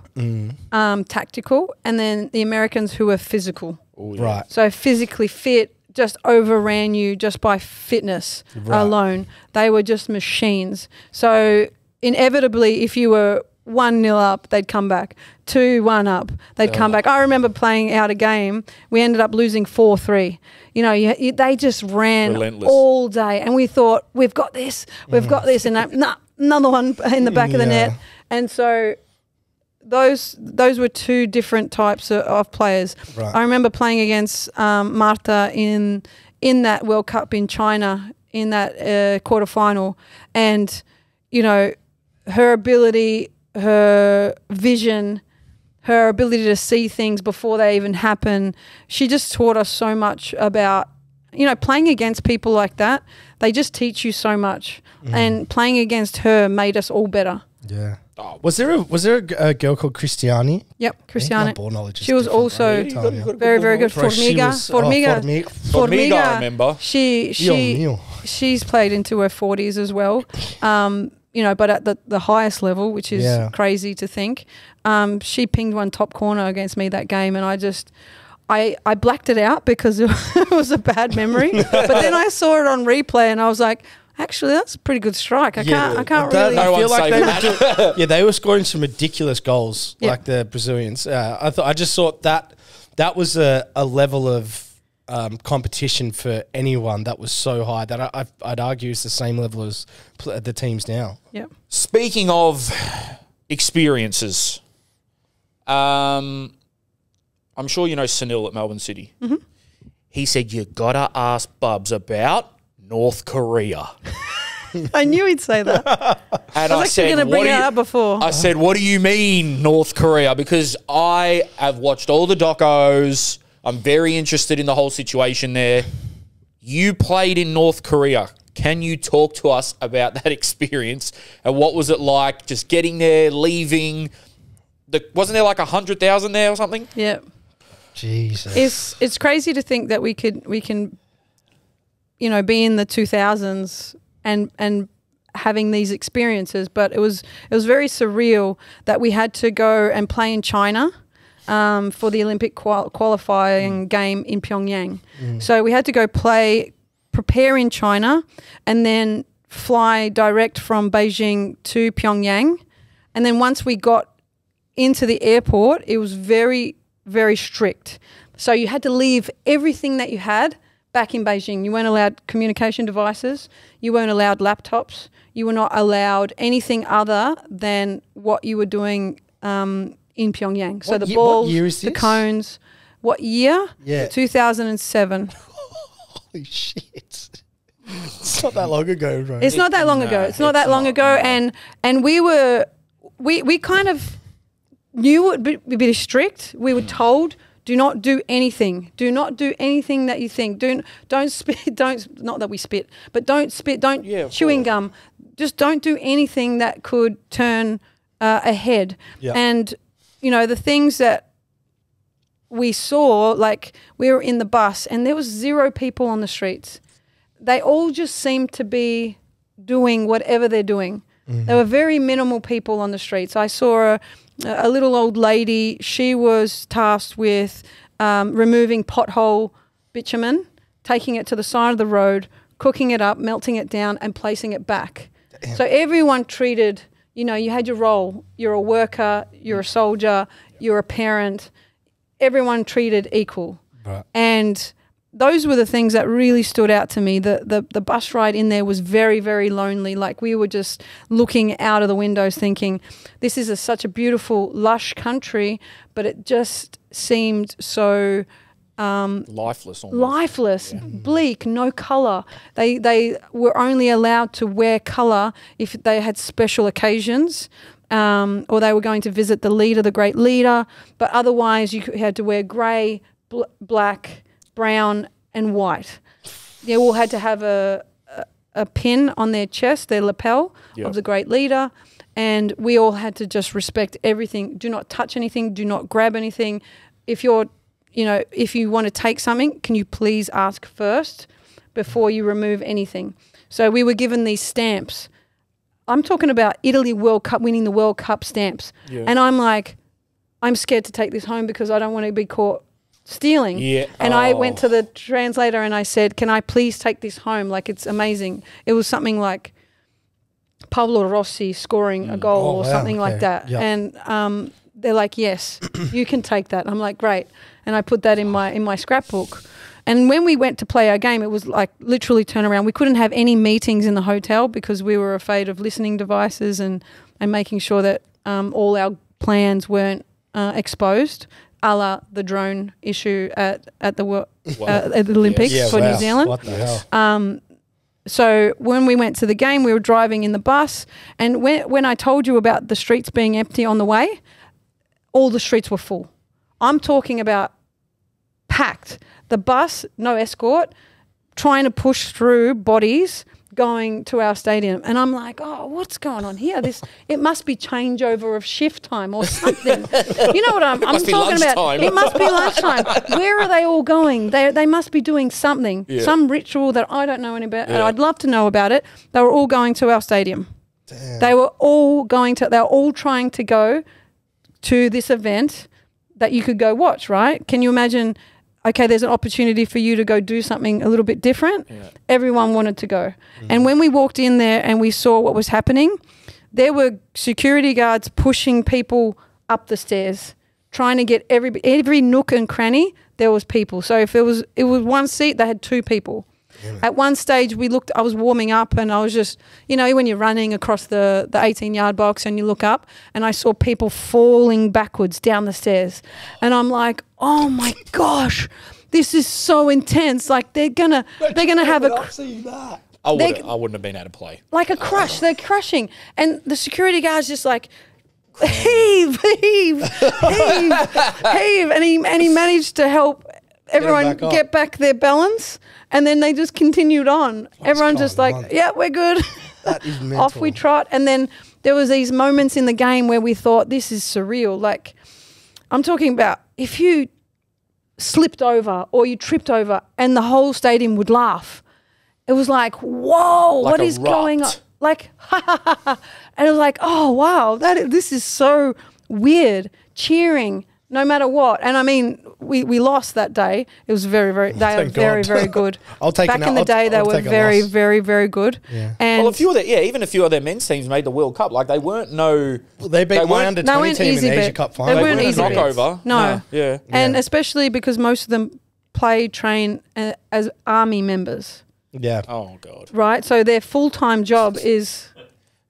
B: tactical, and then the Americans who were physical.
A: Oh, yeah.
C: Right.
B: So physically fit, just overran you just by fitness alone. They were just machines. So inevitably, if you were 1-0 up, they'd come back. 2-1 up, they'd come back. I remember playing out a game. We ended up losing 4-3. You know, they just ran
A: Relentless.
B: all day, and we thought, we've got this, we've got this, and another one in the back of the net. And so those were two different types of players.
C: Right.
B: I remember playing against Marta in that World Cup in China in that quarterfinal, and you know, her ability, her vision, her ability to see things before they even happen. She just taught us so much about, you know, playing against people like that. They just teach you so much, and playing against her made us all better.
C: Yeah. Was there a girl called Christiani?
B: Yep, Christiane.
C: My ball knowledge is
B: She was
C: different,
B: also
C: right?
B: very, very good.
C: Right, she
B: Formiga.
C: was-
A: Formiga, I remember.
B: She's played into her 40s as well. You know, but at the highest level, which is crazy to think. She pinged one top corner against me that game, and I blacked it out because it was a bad memory. But then I saw it on replay, and I was like, actually, that's a pretty good strike. I can't really.
A: No
C: I feel
A: one's
C: like
A: saving
C: they were scoring some ridiculous goals, like the Brazilians. I just thought that was a level of competition for anyone that was so high that I'd argue it's the same level as the teams now.
B: Yep.
A: Speaking of experiences, I'm sure you know Sunil at Melbourne City. He said, you got to ask Bubs about North Korea.
B: I knew he'd say that.
A: And
B: I was actually going to bring it up before.
A: I said, what do you mean North Korea? Because I have watched all the docos. I'm very interested in the whole situation there. You played in North Korea. Can you talk to us about that experience and what was it like just getting there, leaving? Wasn't there like 100,000 there or something?
B: Yeah.
C: Jesus.
B: It's crazy to think that we can, you know, be in the 2000s and having these experiences, but it was very surreal that we had to go and play in China for the Olympic qualifying game in Pyongyang. So we had to go prepare in China, and then fly direct from Beijing to Pyongyang. And then once we got into the airport, it was very, very strict. So you had to leave everything that you had back in Beijing. You weren't allowed communication devices. You weren't allowed laptops. You were not allowed anything other than what you were doing in Pyongyang. So the balls,
C: what year is
B: the
C: this?
B: cones. What year?
C: Yeah.
B: 2007.
C: Holy shit. It's not that long ago, right?
B: It's not that long ago. It's not that long ago. And we kind of knew it would be a bit strict. We were told, do not do anything. Do not do anything that you think. Don't spit. Not that we spit, but don't spit. Don't chewing gum. Just don't do anything that could turn a head.
C: Yeah.
B: And you know, the things that we saw, like we were in the bus and there was 0 people on the streets. They all just seemed to be doing whatever they're doing. There were very minimal people on the streets. I saw a little old lady. She was tasked with removing pothole bitumen, taking it to the side of the road, cooking it up, melting it down and placing it back. Damn. So everyone treated, you know, you had your role. You're a worker, you're a soldier, you're a parent. Everyone treated equal.
C: Right.
B: And those were the things that really stood out to me. The bus ride in there was very, very lonely. Like we were just looking out of the windows thinking, this is such a beautiful, lush country, but it just seemed so
A: lifeless almost.
B: Lifeless, bleak, no colour. They were only allowed to wear colour if they had special occasions. Or they were going to visit the leader, the great leader, but otherwise you had to wear grey, black, brown and white. They all had to have a a pin on their chest, their lapel of the great leader, and we all had to just respect everything. Do not touch anything. Do not grab anything. If you're, if you want to take something, can you please ask first before you remove anything? So we were given these stamps. I'm talking about Italy World Cup, winning the World Cup stamps. Yeah. And I'm like, I'm scared to take this home because I don't want to be caught stealing. Yeah. And I went to the translator and I said, can I please take this home? Like, it's amazing. It was something like Pablo Rossi scoring a goal or something like that. Yep. And they're like, yes, you can take that. I'm like, great. And I put that in my scrapbook. And when we went to play our game, it was like literally turn around. We couldn't have any meetings in the hotel because we were afraid of listening devices and making sure that all our plans weren't exposed, a la the drone issue at the Olympics for New Zealand. What the hell? So when we went to the game, we were driving in the bus, and when I told you about the streets being empty on the way, all the streets were full. I'm talking about packed. The bus, no escort, trying to push through bodies going to our stadium. And I'm like, oh, what's going on here? It must be changeover of shift time or something. You know what I'm talking about? It must be lunchtime. Where are they all going? They must be doing something, some ritual that I don't know any about. And I'd love to know about it. They were all going to our stadium. Damn. They were all trying to go to this event that you could go watch, right? Can you imagine? Okay, there's an opportunity for you to go do something a little bit different. Yeah. Everyone wanted to go. And when we walked in there and we saw what was happening, there were security guards pushing people up the stairs, trying to get every nook and cranny, there was people. So if it was one seat, they had two people. Yeah. At one stage, I was warming up and I was just, when you're running across the 18-yard box and you look up, and I saw people falling backwards down the stairs. And I'm like, oh my gosh, this is so intense. Like they're gonna have a
A: I wouldn't have been able to play.
B: Like a crush. They're crushing. And the security guard's just like, heave, heave, heave, heave. And he managed to help everyone get back their balance. And then they just continued on. Everyone's just like, yeah, we're good.
C: That is mental.
B: Off we trot. And then there was these moments in the game where we thought, this is surreal. Like, I'm talking about if you slipped over or you tripped over and the whole stadium would laugh. It was like, whoa, what is going on? Like, ha, ha, ha, ha. And it was like, oh, wow, this is so weird. Cheering, no matter what. And I mean, we lost that day. It was very, very good.
C: I'll take
B: Back in the day, they were very, very, very good.
C: Yeah.
B: And
A: even a few of their men's teams made the World Cup. Like they weren't
C: they beat my under-20 team in the Asia Cup final.
B: They weren't easy
A: knockover.
B: No.
A: Yeah.
B: And especially because most of them train as army members.
C: Yeah.
A: Oh God.
B: Right. So their full-time job is.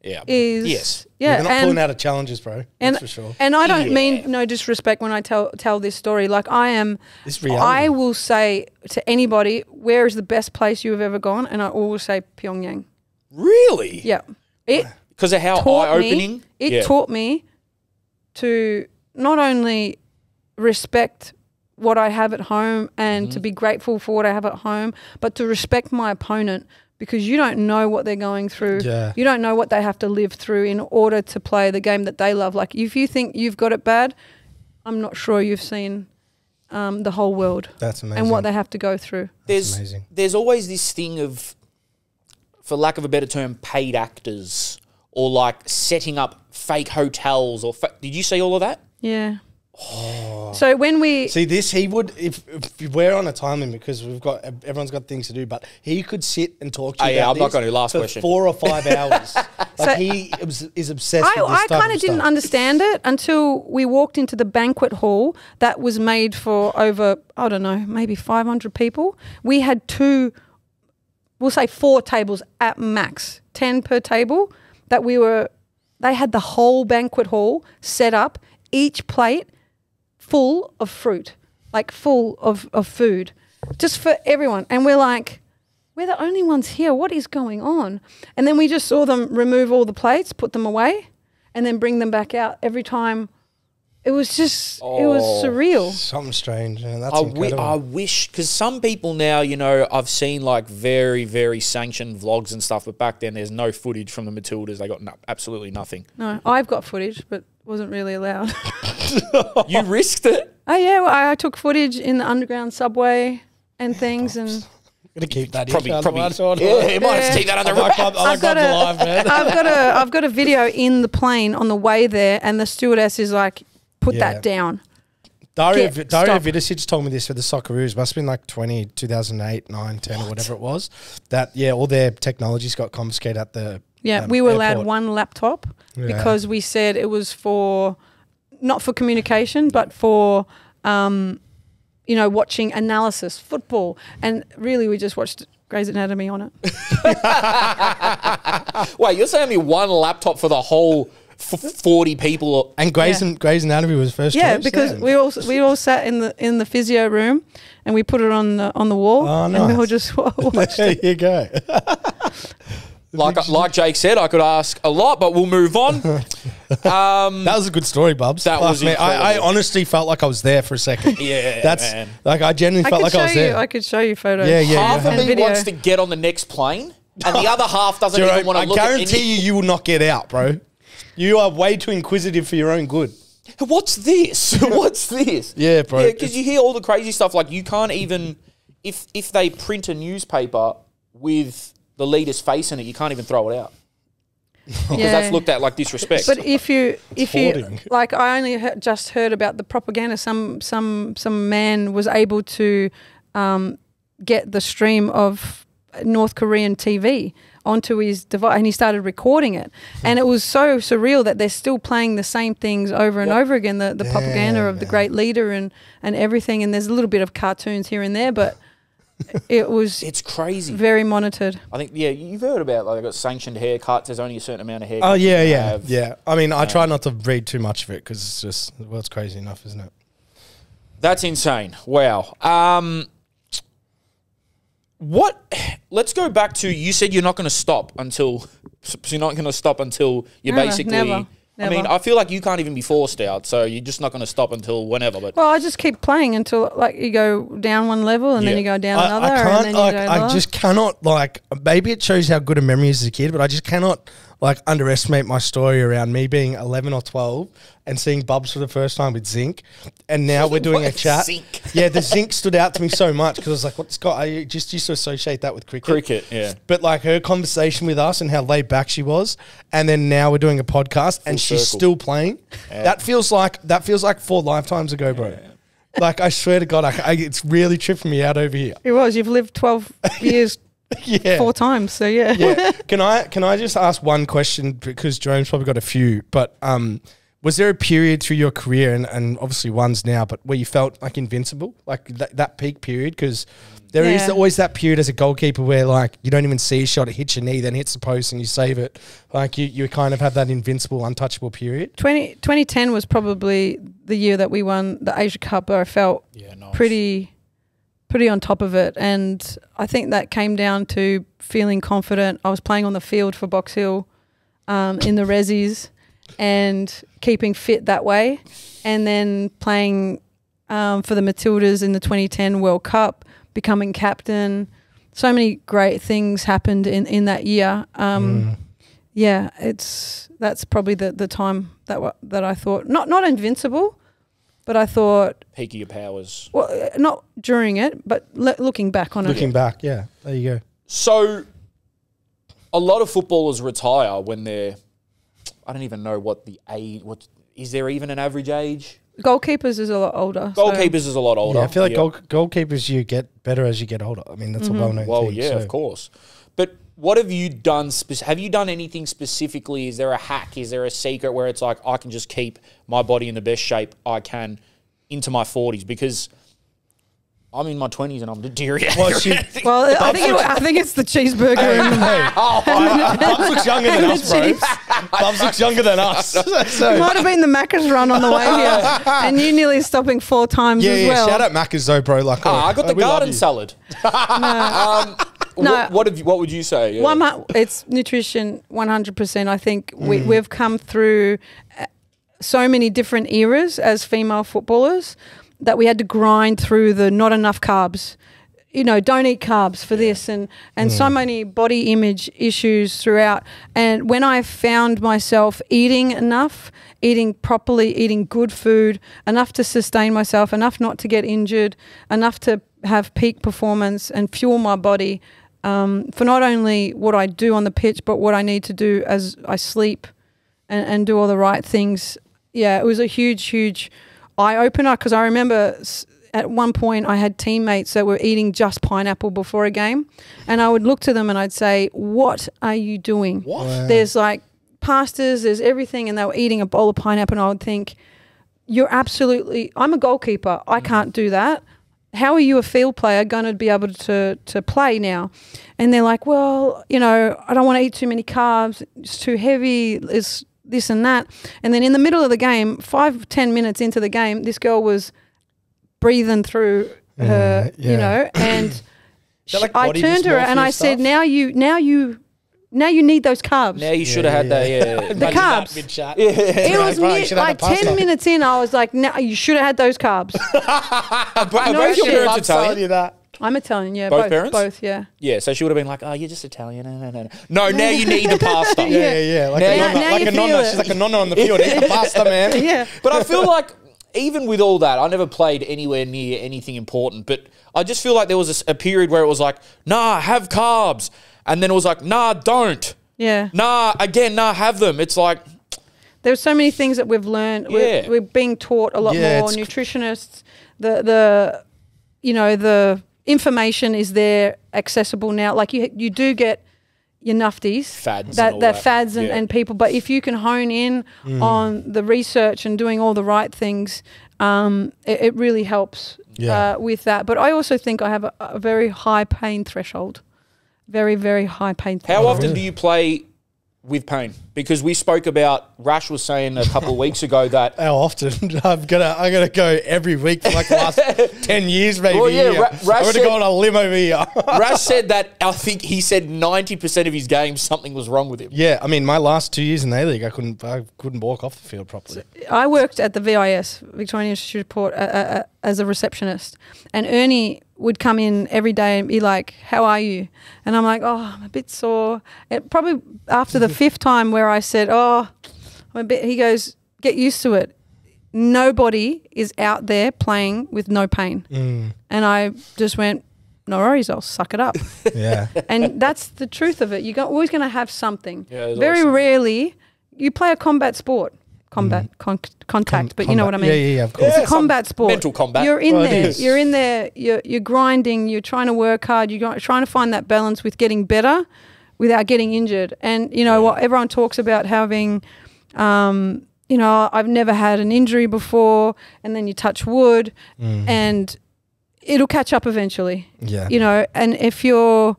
A: Yes.
B: Yeah.
C: They're not pulling out of challenges, bro. That's for sure.
B: And I don't mean no disrespect when I tell this story. Like I will say to anybody, where is the best place you have ever gone? And I always say Pyongyang.
A: Really?
B: Yeah.
A: Because of how eye-opening?
B: It taught me to not only respect what I have at home and to be grateful for what I have at home, but to respect my opponent. Because you don't know what they're going through. Yeah. You don't know what they have to live through in order to play the game that they love. Like, if you think you've got it bad, I'm not sure you've seen the whole world.
C: That's amazing.
B: And what they have to go through.
A: There's always this thing of, for lack of a better term, paid actors or like setting up fake hotels or did you see all of that?
B: Yeah. Oh. So when we
C: see this, he would if we're on a time limit because everyone's got things to do, but he could sit and talk to you.
A: I'm not going to last
C: for
A: question
C: 4 or 5 hours. Like he is obsessed. with this
B: I kind of didn't understand it until we walked into the banquet hall that was made for over maybe 500 people. We had we'll say 4 tables at max, 10 per table. They had the whole banquet hall set up, each plate full of fruit, like full of food, just for everyone. And we're like, we're the only ones here. What is going on? And then we just saw them remove all the plates, put them away, and then bring them back out every time it was just, it was surreal.
C: Something strange, man. That's incredible.
A: I wish, because some people now, you know, I've seen like very, very sanctioned vlogs and stuff, but back then there's no footage from the Matildas. They got absolutely nothing.
B: No, I've got footage, but wasn't really allowed.
A: You risked it?
B: Oh, yeah. Well, I took footage in the underground subway and things. And
C: Gonna keep that
A: probably.
C: in.
A: You might have to take that under wraps.
B: I've got a video in the plane on the way there, and the stewardess is like, put that down.
C: Dario Vidicic told me this for the Socceroos. Must have been like 2008, 9, 10 or whatever it was. That, all their technologies got confiscated at the
B: we were allowed one laptop because we said it was not for communication, but for, watching analysis, football. And really we just watched Grey's Anatomy on it.
C: Wait,
A: you're saying me one laptop for the whole 40 people?
C: And Grey's Anatomy was first choice?
B: Yeah, because we all sat in the physio room and we put it on the wall.
C: Oh, nice.
B: And we all just watched
C: There
B: it.
C: you go.
A: Like Jake said, I could ask a lot, but we'll move on.
C: That was a good story, Bubs.
A: That was incredible.
C: I honestly felt like I was there for a second.
A: Man.
C: Like I genuinely felt like I was there.
B: I could show you photos.
A: Half of me wants to get on the next plane, and the other half doesn't even want to look at
C: I guarantee you will not get out, bro. You are way too inquisitive for your own good.
A: What's this? What's this?
C: Yeah, bro.
A: Yeah, because you hear all the crazy stuff. Like you can't even, if they print a newspaper with the leader's face in it, you can't even throw it out. Because that's looked at like disrespect.
B: But if you like, I only just heard about the propaganda. Some man was able to get the stream of North Korean TV onto his device, and he started recording it. And it was so surreal that they're still playing the same things over and over again. The propaganda of the great leader and everything. And there's a little bit of cartoons here and there, but it's
A: crazy.
B: Very monitored.
A: I think you've heard about like got sanctioned haircuts. There's only a certain amount of haircuts.
C: Oh yeah. I mean, I try not to read too much of it because it's just the world's crazy enough, isn't it?
A: That's insane. Wow. Let's go back to, you said you're not going to stop until you basically.
B: Never.
A: I mean, I feel like you can't even be forced out, so you're just not going to stop until whenever. But
B: I just keep playing until like you go down one level and then you go down another. And then you go
C: I just cannot, like, maybe it shows how good a memory is as a kid, but I just cannot like underestimate my story around me being 11 or 12 and seeing Bubs for the first time with Zinc, and now we're doing a chat.
A: Zinc?
C: Yeah, the Zinc stood out to me so much because I was like, "What's got?" I just used to associate that with cricket.
A: Cricket, yeah.
C: But like her conversation with us and how laid back she was, and then now we're doing a podcast and she's still playing. Yeah. That feels like 4 lifetimes ago, bro. Yeah. Like I swear to God, it's really tripping me out over here.
B: It was. You've lived 12 years. 4 times, so yeah.
C: Can I just ask one question, because Jerome's probably got a few, but was there a period through your career, and obviously one's now, but where you felt like invincible, like that peak period? Because there is always that period as a goalkeeper where like you don't even see a shot, it hits your knee, then hits the post and you save it. Like you kind of have that invincible, untouchable period.
B: 2010 was probably the year that we won the Asia Cup, where I felt pretty on top of it, and I think that came down to feeling confident. I was playing on the field for Box Hill in the Resis and keeping fit that way, and then playing for the Matildas in the 2010 World Cup, becoming captain. So many great things happened in that year. Yeah, that's probably the time that I thought not invincible, but I thought
A: peak of your powers.
B: Well, not during it, but looking back on it.
C: Looking back, yeah. There you go.
A: So, a lot of footballers retire when they're, I don't even know what the age. Is there even an average age?
B: Goalkeepers is a lot older.
A: Goalkeepers is a lot older.
C: Yeah, I feel like goalkeepers, you get better as you get older. I mean, that's a well-known thing.
A: Well, yeah, of course. But what have you done? Have you done anything specifically? Is there a hack? Is there a secret where it's like, I can just keep my body in the best shape I can into my 40s? Because I'm in my 20s and I'm deteriorating.
B: I think it's the cheeseburger.
C: Bubs looks younger than us, bro. Bubs looks younger than us.
B: It might have been the Macca's run on the way here, and you nearly stopping 4 times as well.
C: Shout out Macca's though, bro. Like,
A: I got the garden salad.
B: No.
A: What would you say?
B: Yeah. It's nutrition 100%. I think we've come through so many different eras as female footballers that we had to grind through the not enough carbs. You know, don't eat carbs for this, and so many body image issues throughout. And when I found myself eating enough, eating properly, eating good food, enough to sustain myself, enough not to get injured, enough to have peak performance and fuel my body for not only what I do on the pitch, but what I need to do as I sleep and do all the right things. Yeah, it was a huge, huge eye-opener, because I remember at one point I had teammates that were eating just pineapple before a game, and I would look to them and I'd say, what are you doing?
A: What?
C: Wow.
B: There's like pastas, there's everything, and they were eating a bowl of pineapple, and I would think, you're absolutely, I'm a goalkeeper, I can't do that. How are you, a field player, going to be able to play now? And they're like, well, you know, I don't want to eat too many carbs, it's too heavy, it's this and that. And then in the middle of the game, 5-10 minutes into the game, this girl was breathing through her, you know, and
C: like
B: I turned to her and I said, now you need those carbs.
A: Now you should have had that,
B: The carbs. It was like 10 minutes in, I was like, no, you should have had those carbs.
A: Both your parents Italian?
B: I'm Italian, yeah.
A: Both parents?
B: Both, yeah.
A: Yeah, so she would have been like, oh, you're just Italian. No, now you need the pasta.
C: Yeah. Like
B: Now
C: a nonna. She's like a nonna on the field. Eat the pasta, man.
B: Yeah.
A: But I feel like even with all that, I never played anywhere near anything important. But I just feel like there was a period where it was like, nah, have carbs. And then it was like, nah, don't.
B: Yeah.
A: Nah, have them. It's like...
B: There's so many things that we've learned.
A: Yeah.
B: We're being taught a lot more. Nutritionists, the information is there, accessible now. Like you do get your nufties,
A: fads,
B: fads and people. But if you can hone in on the research and doing all the right things, it really helps with that. But I also think I have a very high pain threshold, very, very high pain threshold.
A: How often do you play with pain? Because we spoke about, Rash was saying a couple of weeks ago that...
C: How often? I'm gonna go every week for like the last 10 years maybe.
A: Well, yeah,
C: I'm going to go on a limb over here.
A: Rash said that, I think he said 90% of his games something was wrong with him.
C: Yeah, I mean, my last 2 years in the A-League, I couldn't walk off the field properly.
B: I worked at the VIS, Victorian Institute of Sport, as a receptionist, and Ernie would come in every day and be like, how are you? And I'm like, oh, I'm a bit sore. Probably after the 5th time where I said, oh, I'm a bit, he goes, get used to it. Nobody is out there playing with no pain. And I just went, no worries, I'll suck it up.
C: Yeah.
B: And that's the truth of it. You're always going to have something.
A: Yeah,
B: very rarely, you play a combat sport. Contact, but you know what I mean.
C: Yeah, of course.
B: It's a combat sport.
A: Mental combat.
B: You're in there. You're in there. You're grinding. You're trying to work hard. You're trying to find that balance with getting better without getting injured. And you know what everyone talks about having. You know, I've never had an injury before, and then you touch wood, and it'll catch up eventually.
C: Yeah.
B: You know, and if you're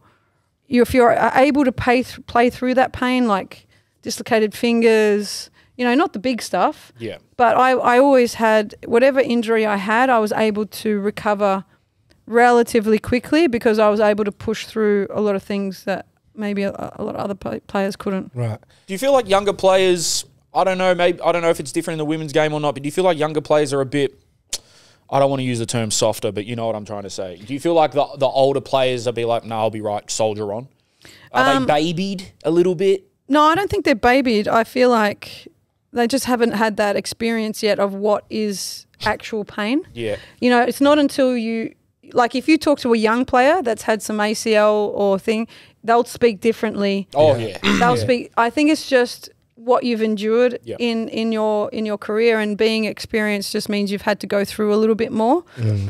B: able to play through that pain, like dislocated fingers. You know, not the big stuff.
A: Yeah.
B: But I always had, whatever injury I had, I was able to recover relatively quickly because I was able to push through a lot of things that maybe a lot of other players couldn't.
C: Right.
A: Do you feel like younger players, I don't know if it's different in the women's game or not, but do you feel like younger players are a bit, I don't want to use the term softer, but you know what I'm trying to say. Do you feel like the older players will be like, no, I'll be right, soldier on? Are they babied a little bit?
B: No, I don't think they're babied. I feel like they just haven't had that experience yet of what is actual pain.
A: Yeah.
B: You know, it's not until you, like if you talk to a young player that's had some ACL or thing, they'll speak differently.
A: Oh, yeah.
B: They'll speak, I think it's just what you've endured
A: Yep.
B: in your career, and being experienced just means you've had to go through a little bit more.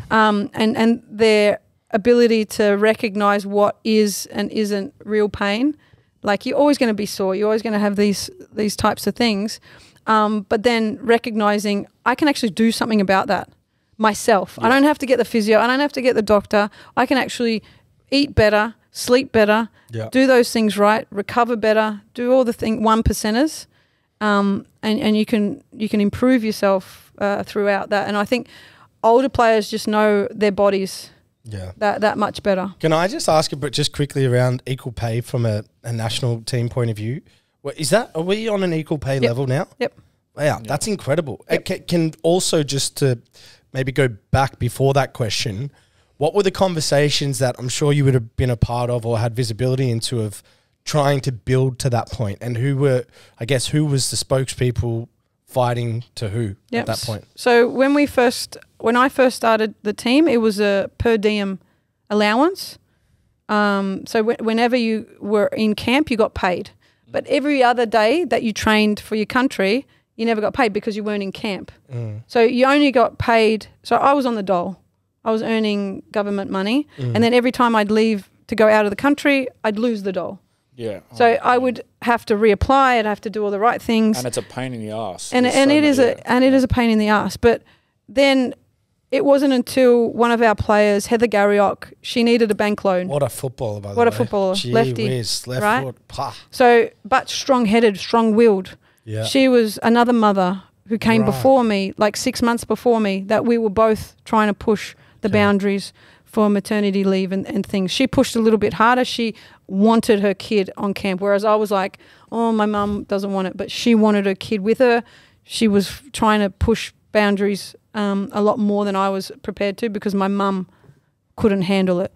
B: And their ability to recognize what is and isn't real pain. Like you're always going to be sore. You're always going to have these types of things. But then recognizing I can actually do something about that myself. Yeah. I don't have to get the physio. I don't have to get the doctor. I can actually eat better, sleep better, do those things right, recover better, do all the 1%ers, and you can improve yourself throughout that. And I think older players just know their bodies that much better.
C: Can I just ask you, but just quickly around equal pay from a national team point of view? Is that, are we on an equal pay level now?
B: Yep.
C: Wow, that's incredible. Yep. Can also, just to maybe go back before that question, what were the conversations that I'm sure you would have been a part of or had visibility into of trying to build to that point? And who was the spokespeople fighting to who at that point?
B: So when I first started the team, it was a per diem allowance. So whenever you were in camp, you got paid. But every other day that you trained for your country, you never got paid because you weren't in camp. So you only got paid. So I was on the dole. I was earning government money. And then every time I'd leave to go out of the country, I'd lose the dole.
A: Yeah.
B: So I would have to reapply. I'd have to do all the right things.
A: And it's a pain in the ass.
B: And it is a pain in the ass. But then it wasn't until one of our players, Heather Garriock, she needed a bank loan.
C: What a footballer, by the way.
B: What a footballer.
C: Gee
B: lefty.
C: Whiz, left
B: right?
C: foot. Pah.
B: So, but strong-headed, strong-willed.
C: Yeah.
B: She was another mother who came before me, like 6 months before me, that we were both trying to push the boundaries for maternity leave and things. She pushed a little bit harder. She wanted her kid on camp, whereas I was like, oh, my mum doesn't want it. But she wanted her kid with her. She was trying to push boundaries a lot more than I was prepared to because my mum couldn't handle it.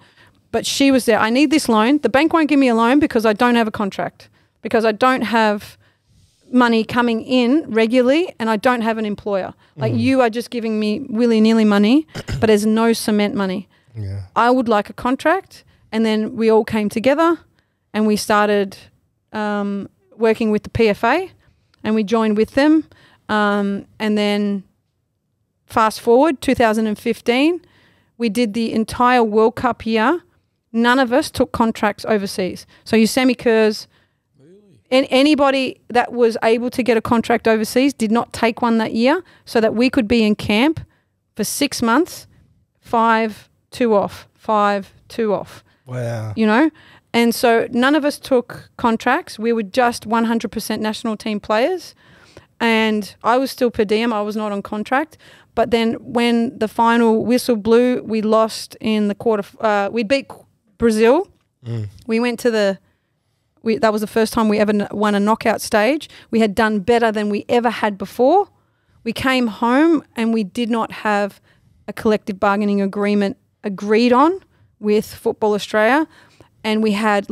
B: But she was there. I need this loan. The bank won't give me a loan because I don't have a contract, because I don't have money coming in regularly and I don't have an employer. Like you are just giving me willy-nilly money, but there's no cement money.
C: Yeah.
B: I would like a contract. And then we all came together and we started working with the PFA and we joined with them. And then fast forward, 2015, we did the entire World Cup year. None of us took contracts overseas. So you Sammy Kerrs, and anybody that was able to get a contract overseas did not take one that year, so that we could be in camp for 6 months, 5, 2 off, 5, 2 off.
C: Wow.
B: You know? And so none of us took contracts. We were just 100% national team players. And I was still per diem. I was not on contract. But then when the final whistle blew, we lost in the quarter. We beat Brazil. We went to that was the first time we ever won a knockout stage. We had done better than we ever had before. We came home and we did not have a collective bargaining agreement agreed on with Football Australia, and we had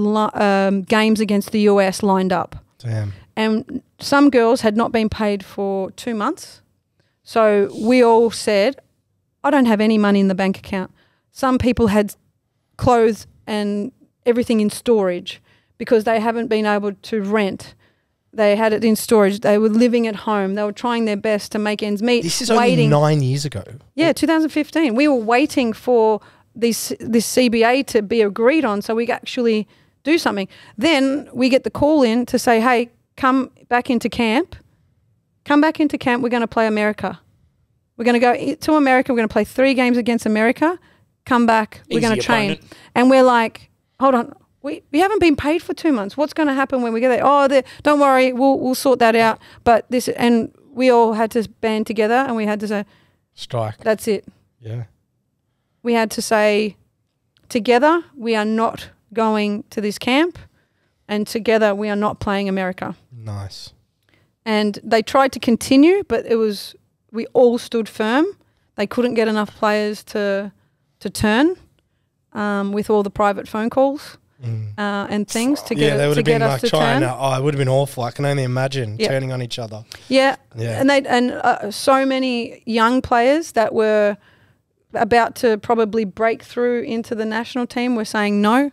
B: games against the US lined up.
C: Damn.
B: And some girls had not been paid for 2 months. So we all said, I don't have any money in the bank account. Some people had clothes and everything in storage because they haven't been able to rent. They had it in storage. They were living at home. They were trying their best to make ends meet.
C: This is only 9 years ago.
B: Yeah, 2015. We were waiting for this CBA to be agreed on so we could actually do something. Then we get the call in to say, hey, come back into camp. Come back into camp. We're going to play America. We're going to go to America. We're going to play 3 games against America. Come back. We're going to train. Opponent. And we're like, hold on. We haven't been paid for 2 months. What's going to happen when we get there? Oh, don't worry. We'll sort that out. But and we all had to band together and we had to say,
C: strike.
B: That's it.
C: Yeah.
B: We had to say, together, we are not going to this camp, and together we are not playing America.
C: Nice.
B: And they tried to continue, but we all stood firm. They couldn't get enough players to turn with all the private phone calls and things to get,
C: they would
B: to
C: have
B: get
C: been
B: us
C: like
B: to
C: trying
B: turn.
C: It would have been awful. I can only imagine turning on each other.
B: Yeah. And so many young players that were about to probably break through into the national team were saying no.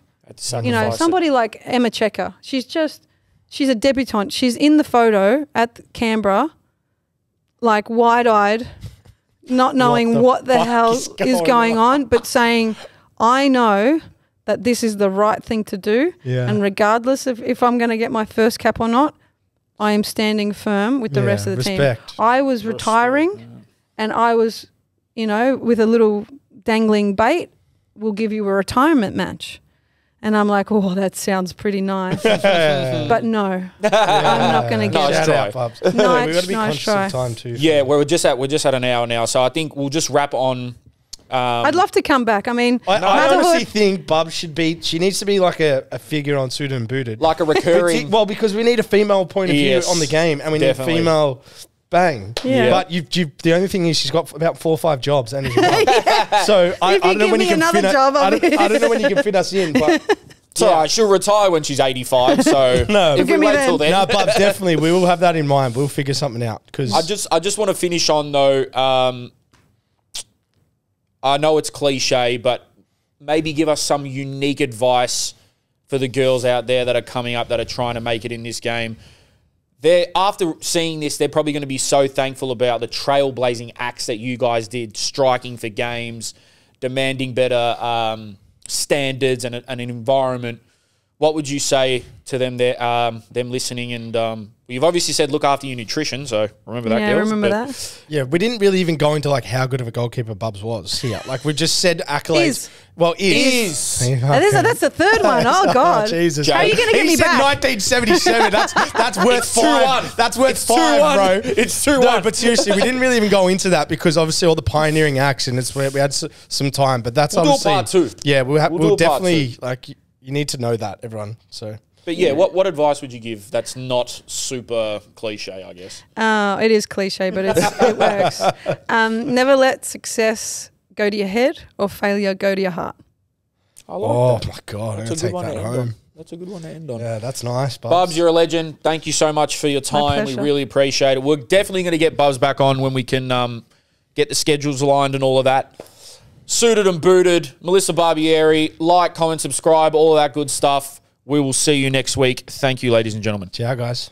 B: You know, somebody like Emma Checker, she's a debutante. She's in the photo at Canberra, like wide-eyed, not knowing what the hell is going on, but saying, I know that this is the right thing to do. Yeah. And regardless of if I'm going to get my first cap or not, I am standing firm with the rest of the team. I was retiring and I was, with a little dangling bait, we'll give you a retirement match. And I'm like, oh, that sounds pretty nice. But no, I'm not going to get
A: it.
C: We've got to be conscious of time too.
A: Yeah, we're just at an hour now. So I think we'll just wrap on.
B: I'd love to come back. I mean,
C: I honestly think BUBS she needs to be like a figure on Suited and Booted.
A: Like a recurring.
C: Well, because we need a female point of view on the game, and we need a female bang.
B: Yeah.
C: But the only thing is she's got about 4 or 5 jobs. And so I don't know when you can fit I don't know when you can fit us in, but...
A: It's all right. She'll retire when she's 85. So
C: No.
A: if we wait till then.
C: No, but definitely we will have that in mind. We'll figure something out. Because
A: I just want to finish on, though, I know it's cliche, but maybe give us some unique advice for the girls out there that are coming up, that are trying to make it in this game. After seeing this, they're probably going to be so thankful about the trailblazing acts that you guys did, striking for games, demanding better standards and an environment. What would you say to them there, them listening? And you've obviously said look after your nutrition, so remember that, girls.
B: Yeah, remember that.
C: Yeah, we didn't really even go into like how good of a goalkeeper Bubs was here. Like we just said accolades.
B: Is.
C: Well, is.
B: And that's the third one. Oh, God.
C: Jesus.
B: How are you going to get
C: he
B: me
C: said
B: back?
C: 1977. That's worth
A: It's
C: 5.
A: 2-1.
C: That's worth
A: It's
C: 5,
A: 2-1.
C: bro.
A: It's 2-1.
C: No, but seriously, we didn't really even go into that because obviously all the pioneering acts and it's where we had some time. But that's
A: We'll do a
C: obviously
A: part 2.
C: Yeah,
A: We'll do
C: we'll
A: a part
C: definitely
A: 2.
C: like you need to know that, everyone. So.
A: But yeah, what advice would you give that's not super cliche, I guess?
B: It is cliche, but it works. Never let success go to your head or failure go to your heart.
A: I like that.
C: My God,
A: That's
C: I'm
A: a
C: going to
A: good
C: take
A: one
C: that
A: to end
C: home.
A: on. That's a good one to end on.
C: Yeah, that's nice,
A: Bubs, you're a legend. Thank you so much for your time. We
B: pleasure.
A: really appreciate it. We're definitely going to get Bubs back on when we can get the schedules aligned and all of that. Suited and booted. Melissa Barbieri. Like, comment, subscribe, all of that good stuff. We will see you next week. Thank you, ladies and gentlemen.
C: Ciao, guys.